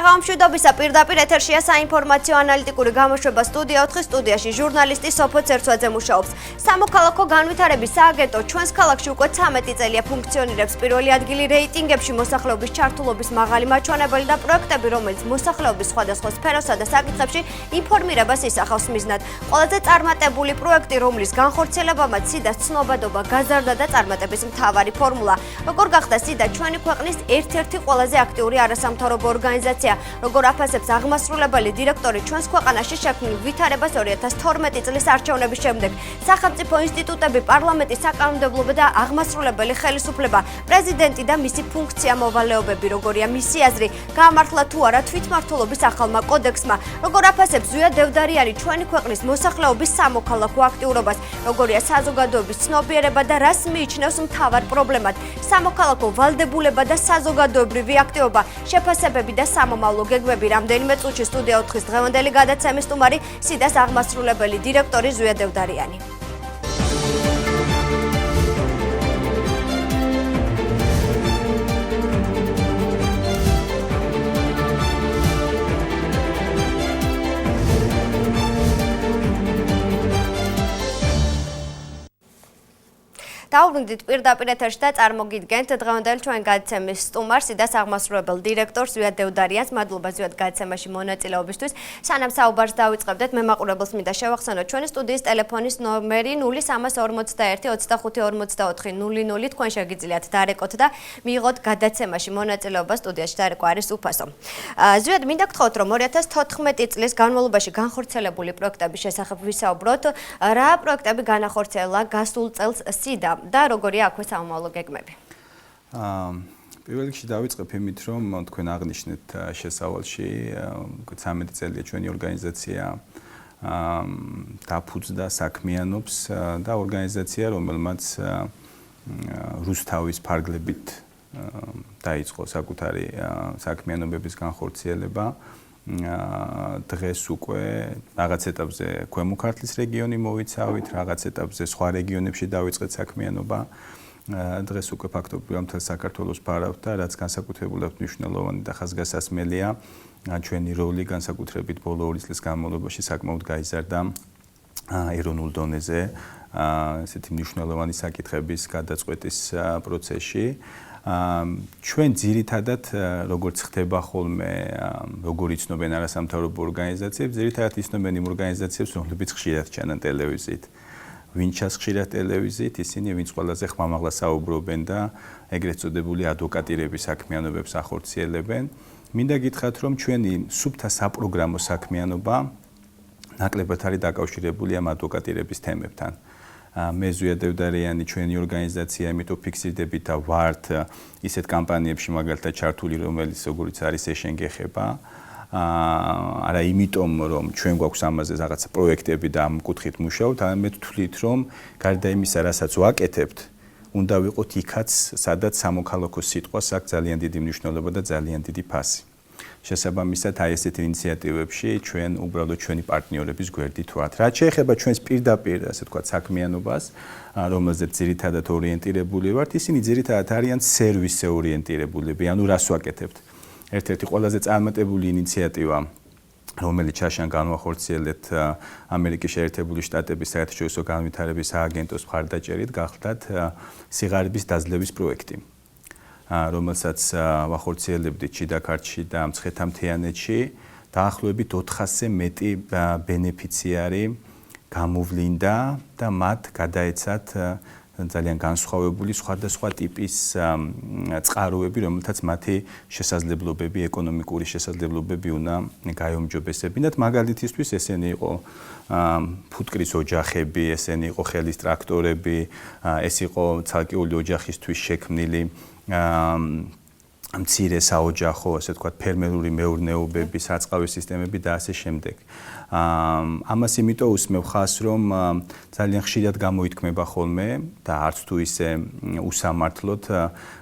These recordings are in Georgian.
საღამომშვიდობისა პირდაპირ ეთერშია საინფორმაციო ანალიტიკური გამოშვება სტუდია 4 სტუდიაში ჟურნალისტი სოფო ცერცვაძე მუშაობს. სამოქალაქო განვითარების სააგენტო ჩვენს ქალაქში უკვე 13 წელია ფუნქციონირებს. პირველი ადგილი რეიტინგებში მოსახლეობის ჩართულობის მაღალი მაჩვენებელი და პროექტები, რომელიც მოსახლეობის სხვადასხვა სფეროსა და საკითხებში ინფორმირებას ისახავს მიზნად. ყველაზე წარმატებული პროექტი, რომლის განხორციელებამაც სიდას ცნობადობა გაზარდა და წარმატების მთავარი ფორმულა. როგორ გახდა სიდა ჩვენი ქვეყნის ერთ-ერთი ყველაზე აქტიური არასამთავრობო ორგანიზაცია, როგორ აფასებს აღმასრულებელი დირექტორი ჩვენს ქვეყანაში შექმნილ ვითარებას 2012 წლის არჩევნების შემდეგ. სახელმწიფო ინსტიტუტები, პარლამენტის საკანონმდებლობა და აღმასრულებელი ხელისუფლება, პრეზიდენტი და მისი ფუნქცია მოვალეობები, როგორია მისი აზრი, გაამართლა თუ არა თვითმმართველობის ახალმა კოდექსმა, როგორ აფასებს ზვია დევდარიანი ჩვენი ქვეყნის მოსახლეობის სამოქალაქო აქტიურობას, როგორია საზოგადოების ცნობიერება და რას მიიჩნევს მთავარ პრობლემად, სამოქალაქო ვალდებულება და საზოგადოებრივი აქტივობა, შეფასებები და სამომავლო გეგმები. რამდენიმე წუთში სტუდია 4-ის დღევანდელი გადაცემის სტუმარი სიდას აღმასრულებელი დირექტორი ზვია დევდარიანი. დაუბრუნდით პირდაპირ ეთერში და წარმოგიდგენთ დღევანდელი ჩვენ გადაცემის სტუმარს სიდას აღმასრულებელ დირექტორს ზვია დევდარიანს. მადლობა ზვიად გადაცემაში მონაწილეობისთვის. სანამ საუბარს დავიწყებდეთ, მე მაყურებელს მინდა შევახსენოთ ჩვენი სტუდიის ტელეფონის ნომერი 0341 25 44 00. თქვენ შეგიძლიათ დარეკოთ და მიიღოთ გადაცემაში მონაწილეობა. სტუდიაში დარეკვა არის უფასო. ზვიად, მინდა გთხოვოთ, რომ 2014 წლის განმავლობაში განხორციელებული პროექტების შესახებ ვისაუბროთ. რა პროექტები განახორციელა გასულ წელს სიდა და როგორია აქვე სამომავლო გეგმები? პირველ რიგში დავიწყებ იმით, რომ თქვენ აღნიშნეთ შესავალში 13 წელია ჩვენი ორგანიზაცია დაფუძნდა, საქმიანობს და ორგანიზაცია, რომელმაც რუსთავის ფარგლებით დაიწყო საკუთარი საქმიანობების განხორციელება. დღეს უკვე რაღაც ეტაპზე ქვემო ქართლის რეგიონი მოვიცავით, რაღაც ეტაპზე სხვა რეგიონებში დავიწყეთ საქმიანობა. დღეს უკვე ფაქტობრივად მთელ საქართველოს ფარავთ და რაც განსაკუთრებულად მნიშვნელოვანი და ხაზგასასმელია, ჩვენი როლი განსაკუთრებით ბოლო 2 წლის განმავლობაში საკმაოდ გაიზარდა ეროვნულ დონეზე ესეთი მნიშვნელოვანი საკითხების გადაწყვეტის პროცესში. ჩვენ ძირითადად როგორც ხდება ხოლმე, როგორ იცნობენ არასამთავრობო ორგანიზაციებს, ძირითადად იცნობენ იმ ორგანიზაციებს, რომლებიც ხშირად ჩანან ტელევიზიით. ვინ ჩანს ხშირად ტელევიზიით, ისინი ვინც ყველაზე ხმამაღლა საუბრობენ და ეგრეთ წოდებული ადვოკატირების საქმიანობებს ახორციელებენ. მინდა გითხრათ, რომ ჩვენი სუფთა საპროგრამო საქმიანობა ნაკლებად არის დაკავშირებული ამ ადვოკატირების თემებთან. მე ზვია დევდარიანი ჩვენი ორგანიზაცია, იმიტომ ფიქსირდებით და ვართ ისეთ კამპანიებში მაგალითად ჩართული, რომელიც როგორც არის ეშენ გეხება. არა იმიტომ, რომ ჩვენ გვაქვს ამაზე რაღაც პროექტები და ამ კუთხით მუშაობთ, არამედ ვთვლით, რომ გარდა იმისა, რასაც ვაკეთებთ, უნდა ვიყოთ იქაც, სადაც სამოქალაქო სიტყვას აქვს ძალიან დიდი მნიშვნელობა და ძალიან დიდი ფასი. შესაბამისად, აი ესეთ ინიციატივებში ჩვენ უბრალოდ ჩვენი პარტნიორების გვერდით ვართ. რაც შეეხება ჩვენს პირდაპირ, ასე ვთქვათ, საქმიანობას, რომელზეც ძირითადად ორიენტირებული ვართ, ისინი ძირითადად არიან სერვისზე ორიენტირებულები, ანუ რას ვაკეთებთ. ერთ-ერთი ყველაზე წარმატებული ინიციატივა, რომელიც ჩაშან განვახორციელეთ ამერიკის შეერთებული შტატების საერთაშორისო განვითარების სააგენტოს მხარდაჭერით, გახლდათ სიღარიბის დაძლევის პროექტი, რომელსაც ვახორციელებდით შიდაქართში და მცხეთა-მთიანეთში. დაახლოებით 400-ზე მეტი ბენეფიციარი გამოვლინდა და მათ გადაეცათ ძალიან განსხვავებული სხვადასხვა ტიპის წყაროები, რომელთაც მათი შესაძლებლობები, ეკონომიკური შესაძლებლობები უნდა გაეუმჯობესებინათ. მაგალითისთვის ესენი იყო ფუტკრის ოჯახები, ესენი იყო ხელის ტრაქტორები, ეს იყო ცალკეული ოჯახისთვის შექმნილი მცირე საოჯახო, ასე ვთქვათ, ფერმერული მეურნეობები, სარწყავი სისტემები და ასე შემდეგ. ამას იმიტომ უსმევ ხას, რომ ძალიან ხშირად გამოითქმება ხოლმე და არც თუ ისე უსამართლოდ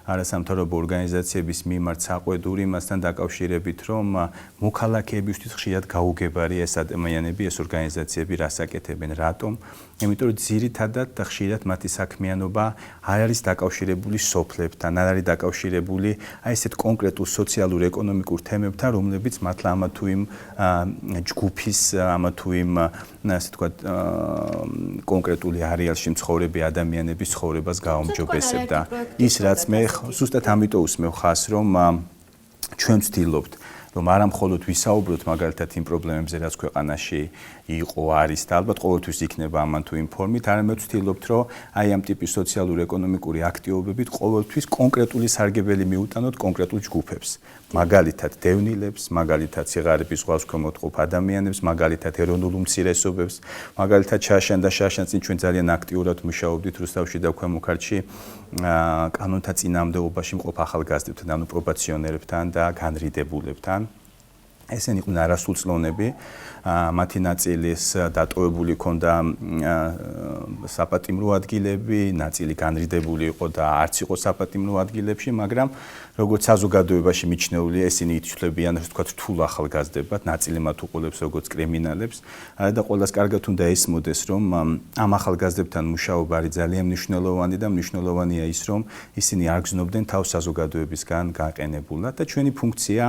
არასამთავრობო ორგანიზაციების მიმართ საყვედური იმასთან დაკავშირებით, რომ მოქალაქეებისთვის ხშირად გაუგებარი ეს ადამიანები, ეს ორგანიზაციები რას აკეთებენ, რატომ? იმიტომ რომ ძირითადად და ხშირად მათი საქმიანობა არ არის დაკავშირებული სოფლებთან, არ არის დაკავშირებული აი ესეთ კონკრეტულ სოციალურ-ეკონომიკურ თემებთან, რომლებიც მართლა ამა თუ იმ ჯგუფის, ამა თუ იმ ასე ვთქვათ, კონკრეტული არეალში მცხოვრები ადამიანების ცხოვრებას გააუმჯობესებდა. ის რაც მე ზუსტად ამიტომ უსმევ ხას, რომ ჩვენ ვცდილობთ რომ არა მხოლოდ ვისაუბროთ მაგალითად იმ პრობლემებზე, რაც ქვეყანაში იყო, არის და ალბათ ყოველთვის იქნება ამან თუ იმ ფორმით, არამედ ვცდილობთ, რომ აი ამ ტიპის სოციალურ-ეკონომიკური აქტივობებით ყოველთვის კონკრეტული სარგებელი მიუტანოთ კონკრეტულ ჯგუფებს. მაგალითად დევნილებს, მაგალითად სიღარიბის ზღვას ქვემოთყოფ ადამიანებს, მაგალითად ეროვნულ უმცირესობებს, მაგალითად შაშან და შაშანწინ ჩვენ ძალიან აქტიურად მუშაობდით რუსთავში და ქვემო ქართლში კანონთა წინააღმდეგობაში მყოფ ახალგაზრდებთან, ანუ პრობაციონერებთან და განრიდებულებთან. ესენი იყვნენ არასრულწლოვნები, მათი ნაწილის დატოვებული ჰქონდა საპატიმრო ადგილები, ნაწილი განრიდებული იყო და არც იყო საპატიმრო ადგილებში, მაგრამ როგორც საზოგადოებაში მიჩნეულია, ესენი ითვლებიან, ასე ვთქვათ, რთულ ახალგაზრდებად, ნაწილი მათ უყოლებს როგორც კრიმინალებს, და ყველას კარგად უნდა ესმოდეს, რომ ამ ახალგაზრდებთან მუშაობა არის ძალიან მნიშვნელოვანი და მნიშვნელოვანია ის, რომ ისინი არ გზნობდნენ თავს საზოგადოებისგან გაყენებულად და ჩვენი ფუნქცია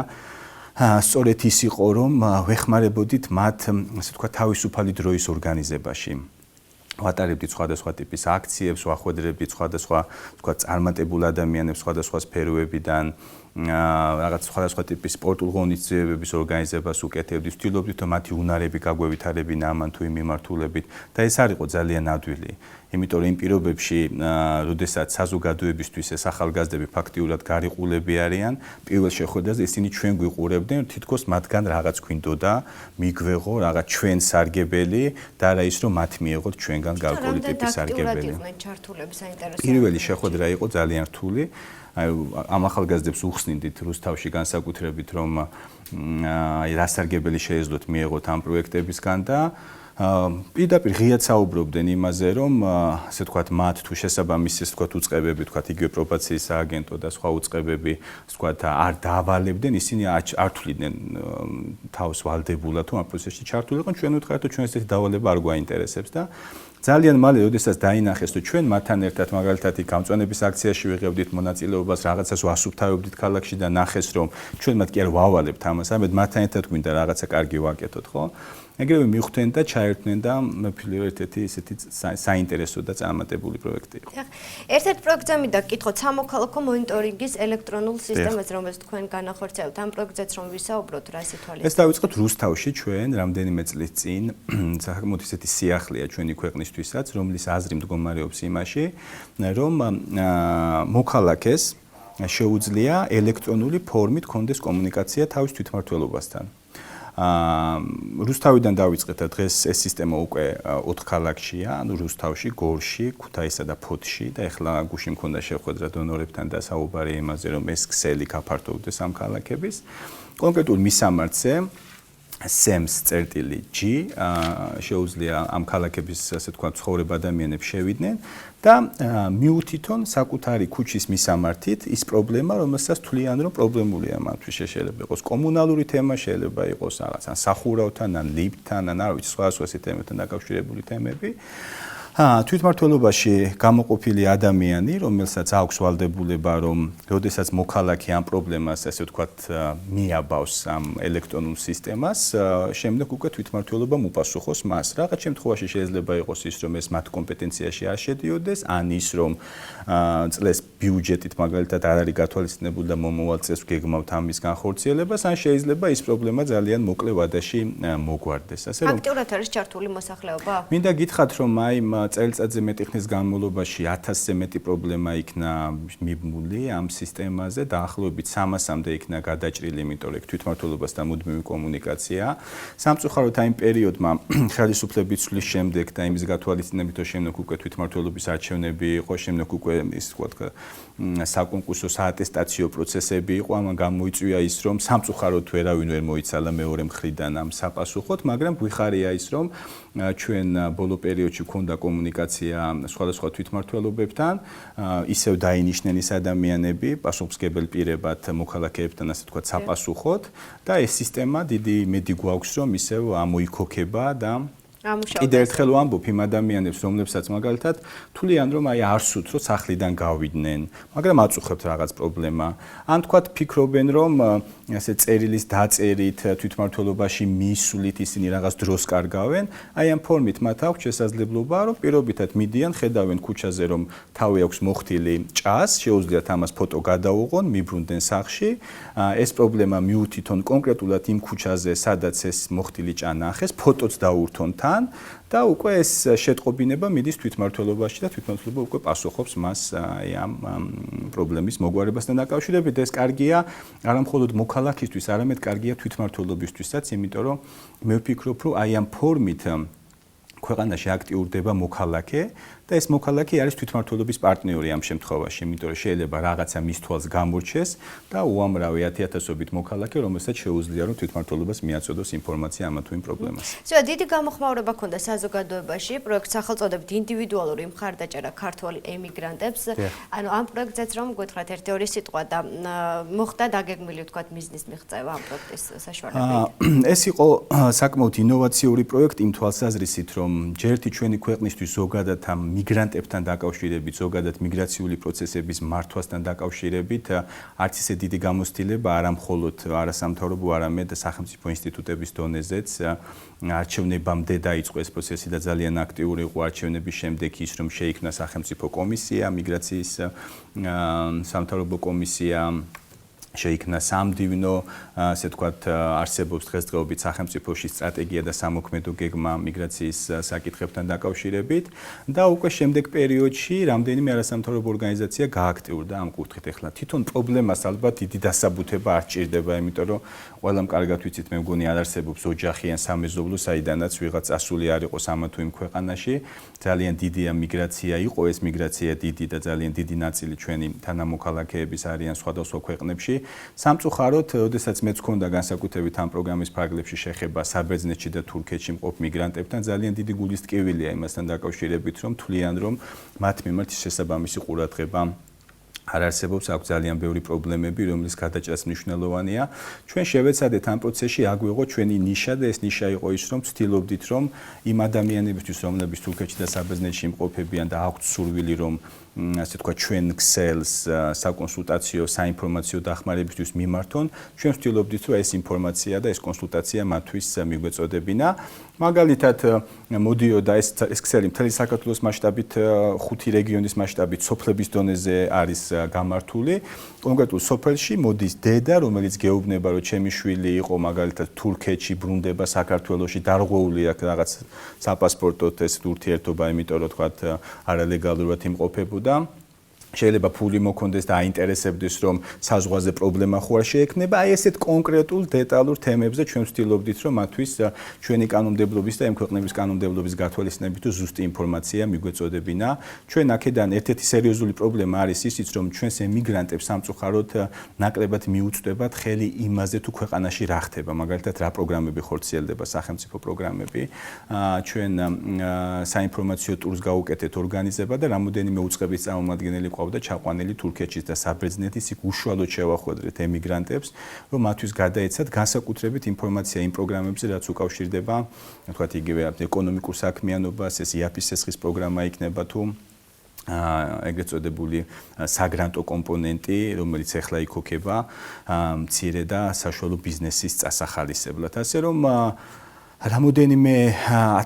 სწორედ ის იყო, რომ ვეხმარებოდით მათ, ასე ვთქვათ, თავისუფალი დროის ორგანიზებაში. ვატარებდით სხვადასხვა ტიპის აქციებს, ვახვედრებდით სხვადასხვა, ვთქვათ, წარმატებულ ადამიანებს სხვადასხვა სფეროებიდან, რაღაც სხვადასხვა ტიპის სპორტულ ღონისძიებების ორგანიზებას უკეთებდით, ვცდილობდით, რომ მათი უნარები გაგვევითარებინა ამან თუ იმ მიმართულებით და ეს არ იყო ძალიან ადვილი. იმიტომ რომ იმ პირობებში, როდესაც საზოგადოებისთვის ეს ახალგაზრდები ფაქტიურად გარიყულები არიან, პირველ შეხვედრაზე ისინი ჩვენ გვიყურებდნენ, თითქოს მათგან რაღაც გვინდოდა, მიგვეღო რაღაც ჩვენ სარგებელი და არა ის რომ მათ მიეღოთ ჩვენგან გარკვეული ტიპის სარგებელი. პირველი შეხვედრა იყო ძალიან რთული. ამ ახალგაზრდებს უხსნიდით რუსთავში განსაკუთრებით, რომ აი რა სარგებელი შეეძლოთ მიეღოთ ამ პროექტებისგან და პირდაპირ ღიად საუბრობდნენ იმაზე, რომ ასე ვთქვათ, მათ თუ შესაბამისი ასე ვთქვათ უწყებები, ვთქვათ, იგივე პრობაციის სააგენტო და სხვა უწყებები, ასე ვთქვათ, არ დაავალებდნენ, ისინი არ თვლიდნენ თავს ვალდებულად, თუ ამ პროცესში ჩართულიყო, ჩვენ ვთქვათ, რომ ჩვენ ესეთი დავალება არ გვაინტერესებს და ძალიან მალე, როდესაც დაინახეს, რომ ჩვენ მათთან ერთად მაგალითად გამწვანების აქციაში ვიღებდით მონაწილეობას, რაღაცას ვასუფთავებდით ქალაქში და ნახეს, რომ ჩვენ მათ კი არ ვავალებთ ამას, ამედ მათთან ერთად გვინდა რაღაცა კარგი ვაკეთოთ, ხო? ეგრევე მიხვდნენ და ჩაერთნენ და მეფილი ერთ-ერთი ისეთი საინტერესო და წარმატებული პროექტი იყო. ერთ-ერთ პროექტზე მინდა გკითხოთ სამოქალაქო მონიტორინგის ელექტრონულ სისტემაზე, რომელსაც თქვენ განახორციელებთ. ამ პროექტზეც რომ ვისაუბროთ, რა სიტუაცია? ეს დავიწყოთ რუსთავში ჩვენ რამდენიმე წლის წინ, საკმაოდ ისეთი სიახლეა ჩვენი ქვეყნისთვისაც, რომლის აზრი მდგომარეობს იმაში, რომ მოქალაქეს შეუძლია ელექტრონული ფორმით კონდეს კომუნიკაცია თავის თვითმმართველობასთან. რუსთავიდან დავიწყეთ და დღეს ეს სისტემა უკვე 4 ქალაქშია, ანუ რუსთავში, გორში, ქუთაისსა და ფოთში და ეხლა გუშინ მქონდა შეხვედრა დონორებთან და საუბარი იმაზე, რომ ეს ქსელი გაფართოვდეს ამ ქალაქების. კონკრეტულ მისამართზე SEMS-G შეუძლია ამ ქალაქების ასე თქვა ცხოვრება ადამიანებს შევიდნენ და მიუთითონ საკუთარი ქუჩის მისამართით ის პრობლემა, რომელსაც თვლიან, რომ პრობლემულია მათთვის, შეიძლება იყოს კომუნალური თემა, შეიძლება იყოს რაღაც ან სახურავთან, ან ლიფტთან, ან არ ვიცი, სხვა თემებთან დაკავშირებული თემები. თვითმმართველობაში გამოყოფილი ადამიანი, რომელსაც აქვს ვალდებულება, რომ როდესაც მოქალაქე ამ პრობლემას, ასე ვთქვათ, მიაბავს ამ ელექტრონულ სისტემას, შემდეგ უკვე თვითმმართველობა მუპასუხოს მას. რაღაც შემთხვევაში შეიძლება იყოს ის, რომ ეს მათ კომპეტენციაში არ შედიოდეს, ან ის, რომ წლეს ბიუჯეტით მაგალითად არ არის გათვალისწინებული და მომავალ წელს გეგმავთ ამის განხორციელებას, ან შეიძლება ის პრობლემა ძალიან მოკლე ვადაში მოგვარდეს. აქტიურად არის ჩართული მოსახლეობა? მინდა გითხრათ, რომ აი წელიწადზე მეტი ხნის განმავლობაში 1000-ზე მეტი პრობლემა იქნა მიბმული ამ სისტემაზე, დაახლოებით 300-მდე იქნა გადაჭრილი, იმიტომ რომ თვითმმართველობასთან მუდმივი კომუნიკაცია. სამწუხაროდ აი იმ პერიოდმა ხელისუფლების ცვლის შემდეგ და იმის გათვალისწინებით, რომ შემდეგ უკვე თვითმმართველობის არჩევნები იყო, შემდეგ უკვე ის თქვა საკონკურსო საატესტაციო პროცესები იყო, ამან გამოიწვია ის, რომ სამწუხაროდ ვერავინ ვერ მოიცალა მეორე მხრიდან ამ საპასუხოდ, მაგრამ გვიხარია ის, რომ ჩვენ ბოლო პერიოდში გვქონდა კომუნიკაცია სხვადასხვა თვითმმართველობებთან, ისევ დაინიშნენ ის ადამიანები, პასუხისმგებელი პირებად მოქალაქეებთან, ასე ვთქვათ, საპასუხოდ და ეს სისტემა დიდი იმედი გვაქვს, რომ ისევ ამოიქოქება და კიდევ ერთხელ ვამბობ იმ ადამიანებს, რომლებსაც მაგალითად თვლიან, რომ აი არ სურთ, რომ სახლიდან გავიდნენ, მაგრამ აწუხებთ რაღაც პრობლემა. ან თქვათ ფიქრობენ, რომ ასე წერილის დაწერით თვითმმართველობაში მისვლით ისინი რაღაც დროს კარგავენ, აი ამ ფორმით მათ აქვს შესაძლებლობა, რომ პირობითად მიდიან, ხედავენ ქუჩაზე, რომ თავი აქვს მოხდილი ჭას, შეუძლიათ ამას ფოტო გადაუღონ, მიბრუნდნენ სახლში. ეს პრობლემა მიუთითონ კონკრეტულად იმ ქუჩაზე, სადაც ეს მოხდილი ჭა ნახეს, ფოტოც დაურთონ თან და უკვე ეს შეტყობინება მიდის თვითმმართველობაში და თვითმმართველობა უკვე პასუხობს მას აი ამ პრობლემის მოგვარებასთან დაკავშირებით. ეს კარგია არა მხოლოდ მოქალაქისთვის, არამედ კარგია თვითმმართველობისთვისაც, იმიტომ რომ მე ვფიქრობ, რომ აი ამ ფორმით ქვეყანაში აქტიურდება მოქალაქე და ეს მოქალაქე არის თვითმმართველობის პარტნიორი ამ შემთხვევაში, იმიტომ რომ შეიძლება რაღაცა მის თვალს გამორჩეს და უამრავი ათიათასობით მოქალაქე, რომელსაც შეუძლია რომ თვითმმართველობას მიაწოდოს ინფორმაცია ამა თუ იმ პრობლემას. ზოგადად დიდი გამოხმაურება ქონდა საზოგადოებაში პროექტ სახელწოდებით ინდივიდუალური მხარდაჭერა ქართულ ემიგრანტებს. ანუ ამ პროექტზეც რომ გითხრათ ერთი-ორი სიტყვა და მოხდა დაგეგმილი ვთქვათ მიზნის მიღწევა ამ პროექტის საშუალებით. ეს იყო საკმაოდ ინოვაციური პროექტი იმ თვალსაზრისით, რომ ჯერ ერთი ჩვენი ქვეყნისთვის ზოგადად ამ მიგრანტებთან დაკავშირებით, ზოგადად მიგრაციული პროცესების მართვასთან დაკავშირებით არც ისე დიდი გამოცდილება არა მხოლოდ არასამთავრობო, არამედ სახელმწიფო ინსტიტუტების დონეზეც არჩევნებამდე დაიწყო ეს პროცესი და ძალიან აქტიური იყო არჩევნების შემდეგ ის, რომ შეიქმნა სახელმწიფო კომისია, მიგრაციის სამთავრობო კომისია, შეიქმნა სამდივნო, ასე ვთქვათ, არსებობს დღესდღეობით სახელმწიფოში სტრატეგია და სამოქმედო გეგმა მიგრაციის საკითხებთან დაკავშირებით და უკვე შემდეგ პერიოდში რამდენიმე არასამთავრობო ორგანიზაცია გააქტიურდა ამ კუთხით. ეხლა თვითონ პრობლემას ალბათ დიდი დასაბუთება არ ჭირდება, იმიტომ რომ ყველამ კარგად ვიცით, მე მგონი არ არსებობს ოჯახი ან სამეზობლო, საიდანაც ვიღაც წასული არ იყოს ამა თუ იმ ქვეყანაში. ძალიან დიდია მიგრაცია, იყო ეს მიგრაცია დიდი და ძალიან დიდი ნაწილი ჩვენი თანამოქალაქეების არიან სხვადასხვა ქვეყნებში. სამწუხაროდ, როდესაც მეც მქონდა განსაკუთრებით ამ პროგრამის ფარგლებში შეხება საბერძნეთში და თურქეთში მყოფ მიგრანტებთან, ძალიან დიდი გულის ტკივილია იმასთან დაკავშირებით, რომ თვლიან, რომ მათ მიმართ შესაბამისი ყურადღება არ არსებობს, აქვს ძალიან ბევრი პრობლემები, რომლის გადაჭრაც მნიშვნელოვანია. ჩვენ შევეცადეთ ამ პროცესში აგვიღო ჩვენი ნიშა და ეს ნიშა იყო ის, რომ ვცდილობდით, რომ იმ ადამიანებისთვის, რომლებიც თურქეთში და საბერძნეთში იმყოფებიან და აქვთ სურვილი, რომ ასე ვთქვათ, ჩვენ ქსელს საკონსულტაციო, საინფორმაციო დახმარებისთვის მიმართონ, ჩვენ ვცდილობდით, რომ ეს ინფორმაცია და ეს კონსულტაცია მათთვის მიგვეწოდებინა. მაგალითად, მოდიოდა ეს ქსელი მთელი საქართველოს მასშტაბით, 5 რეგიონის მასშტაბით, სოფლების დონეზე არის გამართული. კონკრეტულ სოფელში მოდის დედა, რომელიც გეუბნება, რომ ჩემი შვილი იყო მაგალითად თურქეთში, ბრუნდება საქართველოში, დარღვეული აქვს რაღაც საპასპორტოდ ეს ურთიერთობა, იმიტომ რომ თქვათ არალეგალურად იმყოფებოდა. შეიძლება ფული მოქონდეს და აინტერესებდეს, რომ საზღვარზე პრობლემა ხო არ შეექმნება. აი ესეთ კონკრეტულ დეტალურ თემებზე ჩვენ ვცდილობდით, რომ მათთვის ჩვენი კანონმდებლობის და იმ ქვეყნების კანონმდებლობის გათვალისწინებით ზუსტი ინფორმაცია მიგვეწოდებინა. ჩვენ აქედან ერთ-ერთი სერიოზული პრობლემა არის ისიც, რომ ჩვენს ემიგრანტებს სამწუხაროდ ნაკლებად მიუწვდებათ ხელი იმაზე, თუ ქვეყანაში რა ხდება, მაგალითად რა პროგრამები ხორციელდება, სახელმწიფო პროგრამები. ჩვენ საინფორმაციო ტურს გავუკეთეთ ორგანიზება და რამოდენიმე უწყების წარმომადგენელი და ჩაყვანილი თურქეთის და საბერძნეთის იქ უშუალოდ შევახვედრეთ ემიგრანტებს, რომ მათთვის გადაეცათ განსაკუთრებით ინფორმაცია იმ პროგრამებზე, რაც უკავშირდება, თქვათ იგივე ეკონომიკურ საქმიანობას, ეს იაფის სესხის პროგრამა იქნება თუ ეგრეთ წოდებული საგრანტო კომპონენტი, რომელიც ახლა იქოქება მცირე და საშუალო ბიზნესის წასახალისებლად. ასე რომ რამოდენიმე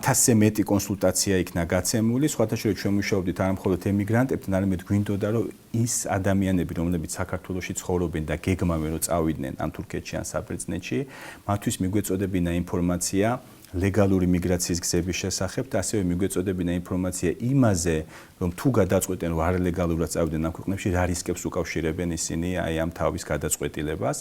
1000-ზე მეტი კონსულტაცია იქნა გაცემული, სხვათა შორის ჩვენ მუშაობდით არა მხოლოდ ემიგრანტებთან, არამედ გვინდოდა, რომ ის ადამიანები, რომლებიც საქართველოში ცხოვრობენ და გეგმავენ, რომ წავიდნენ ან თურქეთში ან საბერძნეთში, მათთვის მიგვეწოდებინა ინფორმაცია ლეგალური მიგრაციის გზების შესახებ და ასევე მიგვეწოდებინა ინფორმაცია იმაზე, რომ თუ გადაწყვეტენ, რომ არალეგალურად წავიდნენ ამ ქვეყნებში, რა რისკებს უკავშირებენ ისინი აი ამ თავის გადაწყვეტილებას.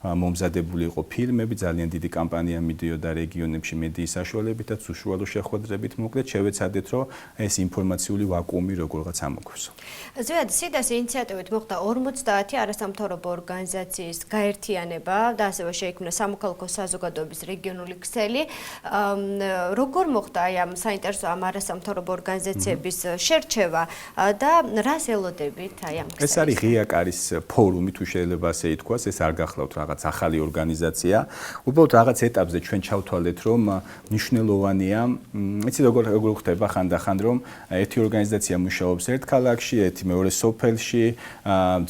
მომზადებული იყო ფილმები, ძალიან დიდი კამპანია მიდიოდა რეგიონებში მედიის საშუალებითაც, უშუალო შეხვედრებით, მოკლედ შევეცადეთ, რომ ეს ინფორმაციული ვაკუუმი როგორღაც ამოგვცო. ზოგადად სიდას ინიციატივით მოხდა 50 არასამთავრობო ორგანიზაციის გაერთიანება და ასევე შეიქმნა სამოქალაქო საზოგადოების რეგიონული ქსელი. როგორ მოხდა აი ამ საინტერესო ამ არასამთავრობო ორგანიზაციების შერჩევა და რას ელოდებით აი ამ ქსელს? ეს არის ღია კარის ფორუმი, თუ შეიძლება ასე ითქვას, ეს არ გახლავთ რაღაც ახალი ორგანიზაცია. უბრალოდ რაღაც ეტაპზე ჩვენ ჩავთვალეთ, რომ მნიშვნელოვანია, იცი როგორ ხდება ხანდახან, რომ ერთი ორგანიზაცია მუშაობს ერთ ქალაქში, ერთი მეორე სოფელში,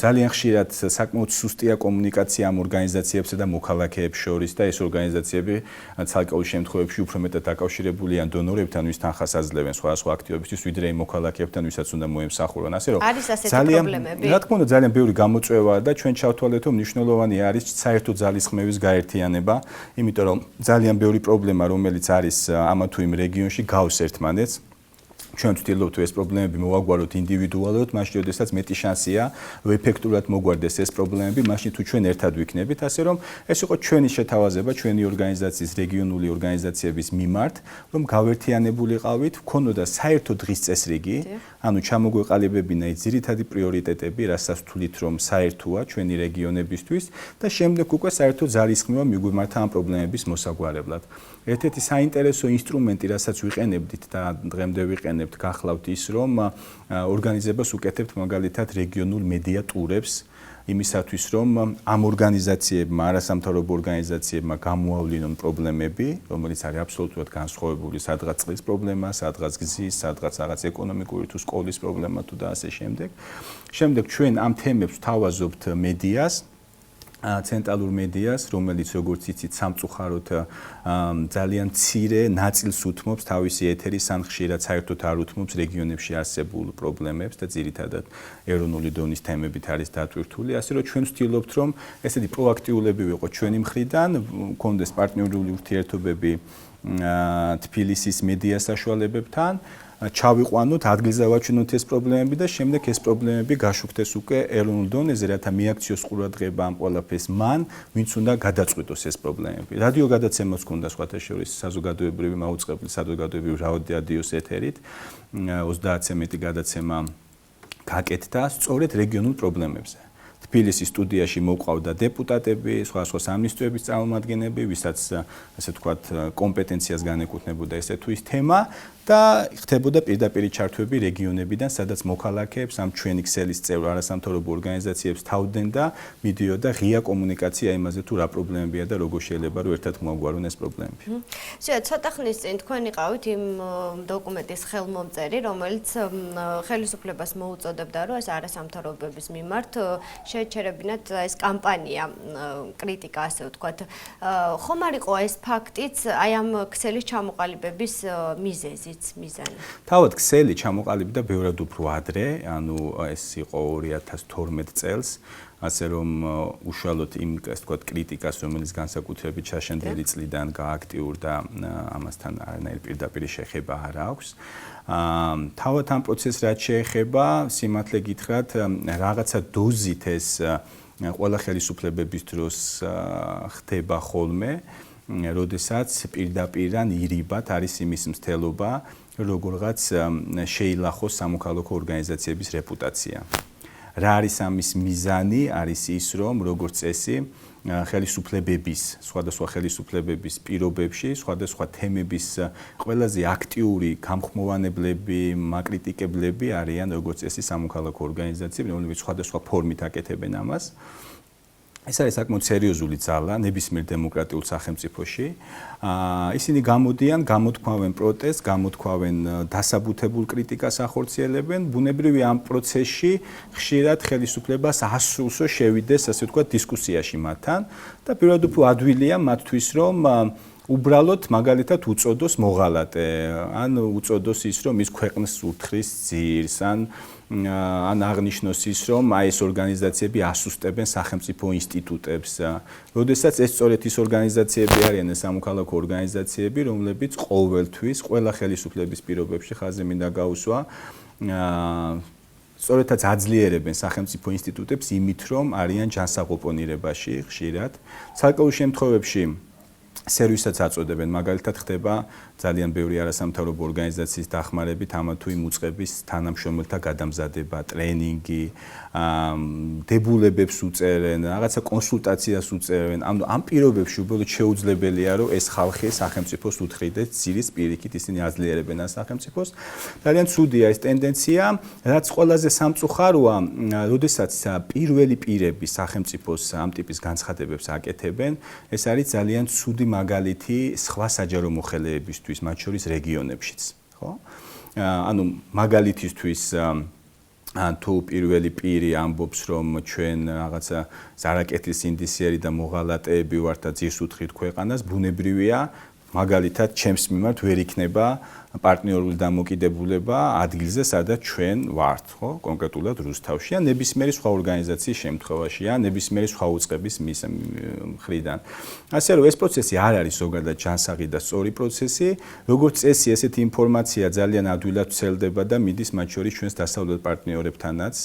ძალიან ხშირად საკმაოდ სუსტია კომუნიკაცია ამ ორგანიზაციებსა და მოქალაქეებს შორის და ეს ორგანიზაციები ცალკეულ შემთხვევებში უფრო მეტად დაკავშირებულია დონორებთან, ვის თანხას აძლევენ სხვადასხვა აქტივობისთვის, ვიდრე იმ მოქალაქეებთან, ვისაც უნდა მოემსახურონ. ასე რომ არის ასეთი პრობლემები? რა თქმა უნდა, ძალიან ბევრი გამოწვევაა და ჩვენ ჩავთვალეთ, რომ მნიშვნელოვანი არის საერთო ძალისხმევის გაერთიანება, იმიტომ რომ ძალიან ბევრი პრობლემა, რომელიც არის ამა თუ იმ რეგიონში, გავს ერთმანეთს. ჩვენ ვთქვით, თუ ეს პრობლემები მოვაგვაროთ ინდივიდუალურად, მაშინ შესაძლოა მეტი შანსია, რომ ეფექტურად მოგვარდეს ეს პრობლემები, მაშინ თუ ჩვენ ერთად ვიქნებით, ასე რომ ეს იყო ჩვენი შეთავაზება, ჩვენი ორგანიზაციის, რეგიონული ორგანიზაციების მიმართ, რომ გავერთიანებულიყავით, ვქონოდა საერთო დღის წესრიგი, ანუ ჩამოგვეყალიბებინა ის ძირითადი პრიორიტეტები, რასაც ვთვლით, რომ საერთოა ჩვენი რეგიონებისთვის და შემდეგ უკვე საერთო ძალისხმევა მიგვიმართა ამ პრობლემების მოსაგვარებლად. ერთ-ერთი საინტერესო ინსტრუმენტი, რასაც ვიყენებდით და დღემდე ვიყენებთ, გახლავთ ის, რომ ორგანიზებას უკეთებთ მაგალითად რეგიონულ მედია ტურებს, იმისათვის, რომ ამ ორგანიზაციებმა, არასამთავრობო ორგანიზაციებმა გამოავლინონ პრობლემები, რომელიც არის აბსოლუტურად განსხვავებული, სადღაც წყლის პრობლემა, სადღაც გზის, სადღაც რაღაც ეკონომიკური თუ სკოლის პრობლემა თუ და ასე შემდეგ. შემდეგ ჩვენ ამ თემებს ვთავაზობთ მედიას, ცენტრალურ მედიას, რომელიც როგორც იცით, სამწუხაროდ ძალიან მცირე ნაწილს უთმობს თავისი ეთერის, ან ხშირად საერთოდ არ უთმობს რეგიონებში არსებულ პრობლემებს და ძირითადად ეროვნული დონის თემებით არის დატვირთული. ასე რომ ჩვენ ვცდილობთ, რომ ესეთი პროაქტიულები ვიყოთ ჩვენი მხრიდან, გქონდეს პარტნიორული ურთიერთობები თბილისის მედია საშუალებებთან, ჩავიყვანოთ, ადგილზე ვაჩვენოთ ეს პრობლემები და შემდეგ ეს პრობლემები გაშუქდეს უკვე ეროვნულ დონეზე, რათა მიაქციოს ყურადღება ამ ყველაფერს მან, ვინც უნდა გადაწყვიტოს ეს პრობლემები. რადიო გადაცემაც ჰქონდა სხვათა შორის საზოგადოებრივი მაუწყებლი საზოგადოებრივი რადიოს ეთერით, 30-ზე მეტი გადაცემა გაკეთდა სწორედ რეგიონულ პრობლემებზე. თბილისის სტუდიაში მოყვავდა დეპუტატები, სხვადასხვა სამინისტროების წარმომადგენლები, ვისაც ასე ვთქვათ, კომპეტენციას განეკუთვნებოდა ესე თუ ის თემა და ხდებოდა პირდაპირი ჩართვები რეგიონებიდან, სადაც მოქალაქეებს ამ ჩვენი ქსელის წევრ არასამთავრობო ორგანიზაციებს თავდნენ და მიდიოდა ღია კომუნიკაცია იმაზე თუ რა პრობლემებია და როგორ შეიძლება რომ ერთად მოაგვარონ ეს პრობლემები. ცოტა ხნის წინ თქვენ იყავით იმ დოკუმენტის ხელმომწერი, რომელიც ხელისუფლებას მოუწოდებდა, რომ ეს არასამთავრობოების მიმართ შეეჩერებინათ ეს კამპანია, კრიტიკა ასე ვთქვათ. ხომ არ იყო ეს ფაქტიც აი ამ ქსელის ჩამოყალიბების მიზეზი? თავად ქსელი ჩამოყალიბდა ბევრად უფრო ადრე, ანუ ეს იყო 2012 წელს, ასე რომ უშუალოდ იმ ასე ვთქვათ კრიტიკას, რომელიც განსაკუთრებით შაშენდელი წლიდან გააქტიურდა, ამასთან არანაირი პირდაპირი შეხება არ აქვს. თავად ამ პროცესს რაც შეეხება, სიმართლე გითხრათ, რაღაცა დოზით ეს ყველა ხელისუფლებების დროს ხდება ხოლმე. როდესაც პირდაპირან ირიბად არის იმის მცდელობა, როგორღაც შეილახოს სამოქალაქო ორგანიზაციების რეპუტაცია. რა არის ამის მიზანი? არის ის, რომ როგორც წესი, ხელისუფლებების, სხვადასხვა ხელისუფლებების პირობებში, სხვადასხვა თემების ყველაზე აქტიური გამხმოვანებლები, მაკრიტიკებლები არიან როგორც წესი სამოქალაქო ორგანიზაციები, რომლებიც სხვადასხვა ფორმით აკეთებენ ამას. ეს არის საკმაოდ სერიოზული ძალა ნებისმიერ დემოკრატიულ სახელმწიფოში. ისინი გამოდიან, გამოთქვამენ პროტესტს, გამოთქვამენ დასაბუთებულ კრიტიკას ახორციელებენ. ბუნებრივია ამ პროცესში ხშირად ხელისუფლებას ასრულსო შევიდეს, ასე ვთქვათ, დისკუსიაში მათთან და პირველად უფრო ადვილია მათთვის, რომ უბრალოდ მაგალითად უწოდოს მოღალატე, ან უწოდოს ის, რომ ის ქვეყნის ურთხრის ძირს, ან აღნიშნოს ის, რომ აი ეს ორგანიზაციები ასუსტებენ სახელმწიფო ინსტიტუტებს. როდესაც ეს სწორედ ის ორგანიზაციები არიან, სამოქალაქო ორგანიზაციები, რომლებიც ყოველთვის ყველა ხელისუფლების პირობებში ხაზი მინდა გაუსვა, სწორედაც აძლიერებენ სახელმწიფო ინსტიტუტებს იმით, რომ არიან ჯანსაღოპონირებაში ხშირად. ცალკეულ შემთხვევებში სერვისაც აწოდებენ, მაგალითად ხდება ძალიან ბევრი არასამთავრობო ორგანიზაციის დახმარებით ამა თუ იმ უწყების თანამშრომელთა გადამზადება, ტრენინგი, დებულებებს უწერენ, რაღაცა კონსულტაციას უწერენ. ამ პირობებში უბრალოდ შეუძლებელია, რომ ეს ხალხი სახელმწიფოს უთხრიდეს ძირის პირიქით, ისინი აძლიერებენ ამ სახელმწიფოს. ძალიან ცუდია ეს ტენდენცია, რაც ყველაზე სამწუხაროა, როდესაც პირველი პირები სახელმწიფოს ამ ტიპის განცხადებებს აკეთებენ, ეს არის ძალიან ცუდი მაგალითი სხვა საჯარო მოხელეებისთვის, მათ შორის რეგიონებშიც, ხო? ანუ მაგალითისთვის თუ პირველი პირი ამბობს, რომ ჩვენ რაღაცა ზარაკეთის ინდისიერი და მოღალატეები ვართ და ძირს უთხრით ქვეყანას, ბუნებრივია, მაგალითად, ჩემს მიმართ ვერ იქნება პარტნიორული დამოკიდებულება ადგილზე, სადაც ჩვენ ვართ, ხო? კონკრეტულად რუსთავში, ან ნებისმიერი სხვა ორგანიზაციის შემთხვევაში, ან ნებისმიერი სხვა უწყების მხრიდან. ასე რომ ეს პროცესი არ არის ზოგადად ჯანსაღი და სწორი პროცესი, როგორც წესი, ესეთი ინფორმაცია ძალიან ადვილად ვრცელდება და მიდის მათ შორის ჩვენს დასავლელ პარტნიორებთანაც.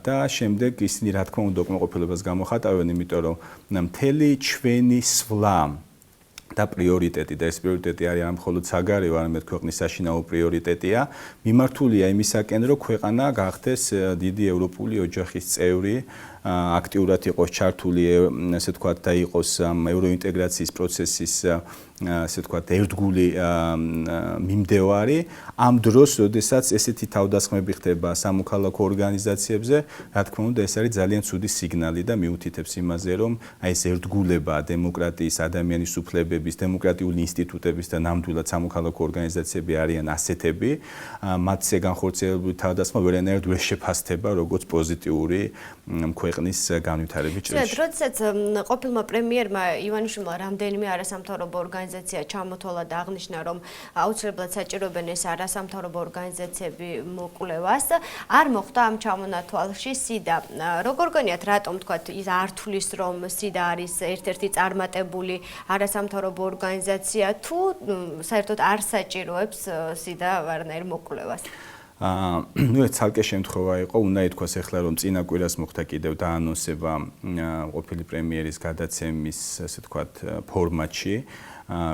და შემდეგ ისინი რა თქმა უნდა უკმაყოფილებას გამოხატავენ, იმიტომ რომ მთელი ჩვენი სვლა და პრიორიტეტი და ეს პრიორიტეტი არის არა მხოლოდ საგარეო, არამედ ქვეყნის საშინაო პრიორიტეტია, მიმართულია იმისაკენ, რომ ქვეყანა გახდეს დიდი ევროპული ოჯახის წევრი, აქტიურად იყოს ჩართული, ასე ვთქვათ, და იყოს ევროინტეგრაციის პროცესის, ასე ვთქვათ, ერთგული მიმდევარი. ამ დროს, როდესაც ესეთი თავდასხმები ხდება სამოქალაქო ორგანიზაციებზე, რა თქმა უნდა, ეს არის ძალიან ცუდი სიგნალი და მიუთითებს იმაზე, რომ აი ეს ერთგულება, დემოკრატიის, ადამიანის უფლებების, დემოკრატიული ინსტიტუტების და ნამდვილად სამოქალაქო ორგანიზაციები არიან ასეთები, მათზე განხორციელებული თავდასხმა ვერანაირად ვერ შეფასდება როგორც პოზიტიური ქვეყნის განვითარების ჭრილში. როდესაც ყოფილმა პრემიერმა ივანიშვილმა რამდენიმე არასამთავრობო ორგანიზაცია ჩამოთვალა და აღნიშნა, რომ აუცილებლად საჭიროებენ ეს არასამთავრობო ორგანიზაციები მოკვლევას, არ მოხდა ამ ჩამონათვალში სიდა. როგორ გონიათ, რატომ თქვათ ის არ თulis, რომ სიდა არის ერთ-ერთი წარმატებული არასამთავრობო ორგანიზაცია, თუ საერთოდ არ საჭიროებს სიდა ვარნაირ მოკვლევას? ნუ ეს ცალკე შემთხვევა იყო, უნდა ითქვას ახლა, რომ წინა კვირას მოხდა კიდევ დაანონსება ყოფილი პრემიერის გადაცემის, ასე ვთქვათ, ფორმატში,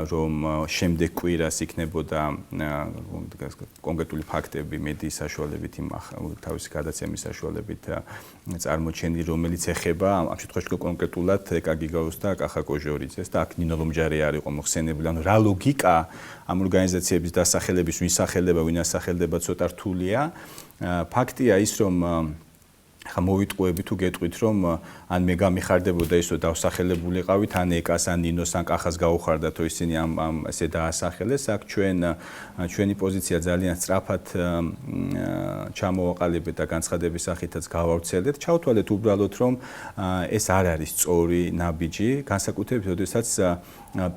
რომ შემდეგ კვირას იქნებოდა კონკრეტული ფაქტები მედიის საშუალებით, თავისი გადაცემის საშუალებით წარმოჩენილი, რომელიც ეხება ამ შემთხვევაში კონკრეტულად ეკაგიგაუს და კახა კოჟორიძეს და აქ ნინო ლომჯარი არ იყო მოხსენებული. ანუ რა ლოგიკა ამ ორგანიზაციების დასახელების, ვინ სახელდება, ვინ ასახელდება, ცოტა რთულია. ფაქტია ის, რომ ხა მოვიტყუები თუ გეტყვით, რომ ან მე გამიხარდებოდა ის, რომ დავსახელებულიყავით, ან ეკას, ან ნინოს, ან კახას გაუხარდათ, რომ ისინი ამ ესე დაასახელეს. აქ ჩვენი პოზიცია ძალიან სწრაფად ჩამოვაყალიბეთ და განცხადების სახითაც გავავრცელეთ. ჩავთვალეთ უბრალოდ, რომ ეს არ არის სწორი ნაბიჯი, განსაკუთრებით, როდესაც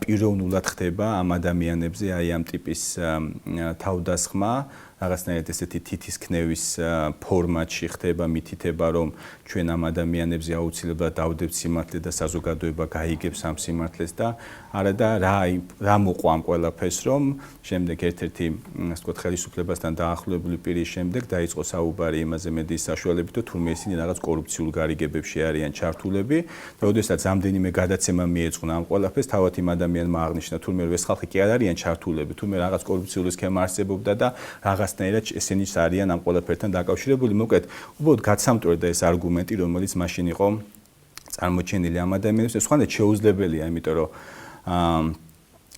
პიროვნულად ხდება ამ ადამიანებზე აი ამ ტიპის თავდასხმა. რაღაცნაირად ესეთი თითისქნევის ფორმატში ხდება მითითება, რომ ჩვენ ამ ადამიანებზე აუცილებლად დავდებთ სიმართლე და საზოგადოება გაიგებს ამ სიმართლეს და არადა რა მოყვა ამ ყველაფერს, რომ შემდეგ ერთ-ერთი ასე ვთქვათ ხელისუფლებასთან დაახლოებული პირის შემდეგ დაიწყო საუბარი იმაზე მედიის საშუალებით, რომ თურმე ისინი რაღაც კორუფციულ გარიგებებში არიან ჩართულები და როდესაც ამდენიმე გადაცემა მიეძღვნა ამ ყველაფერს, თავად იმ ადამიანმა აღნიშნა, თურმე ეს ხალხი კი არ არიან ჩართულები, თურმე რაღაც კორუფციული სქემა არსებობდა და რაღაცნაირად ესენი არიან ამ ყველაფერთან დაკავშირებული. მოკლედ, უბრალოდ გაცამტვრდა ეს არგუმენტი, რომელიც მაშინ იყო წარმოჩენილი ამ ადამიანებს. სხვანაირად შეუძლებელია, იმიტომ რომ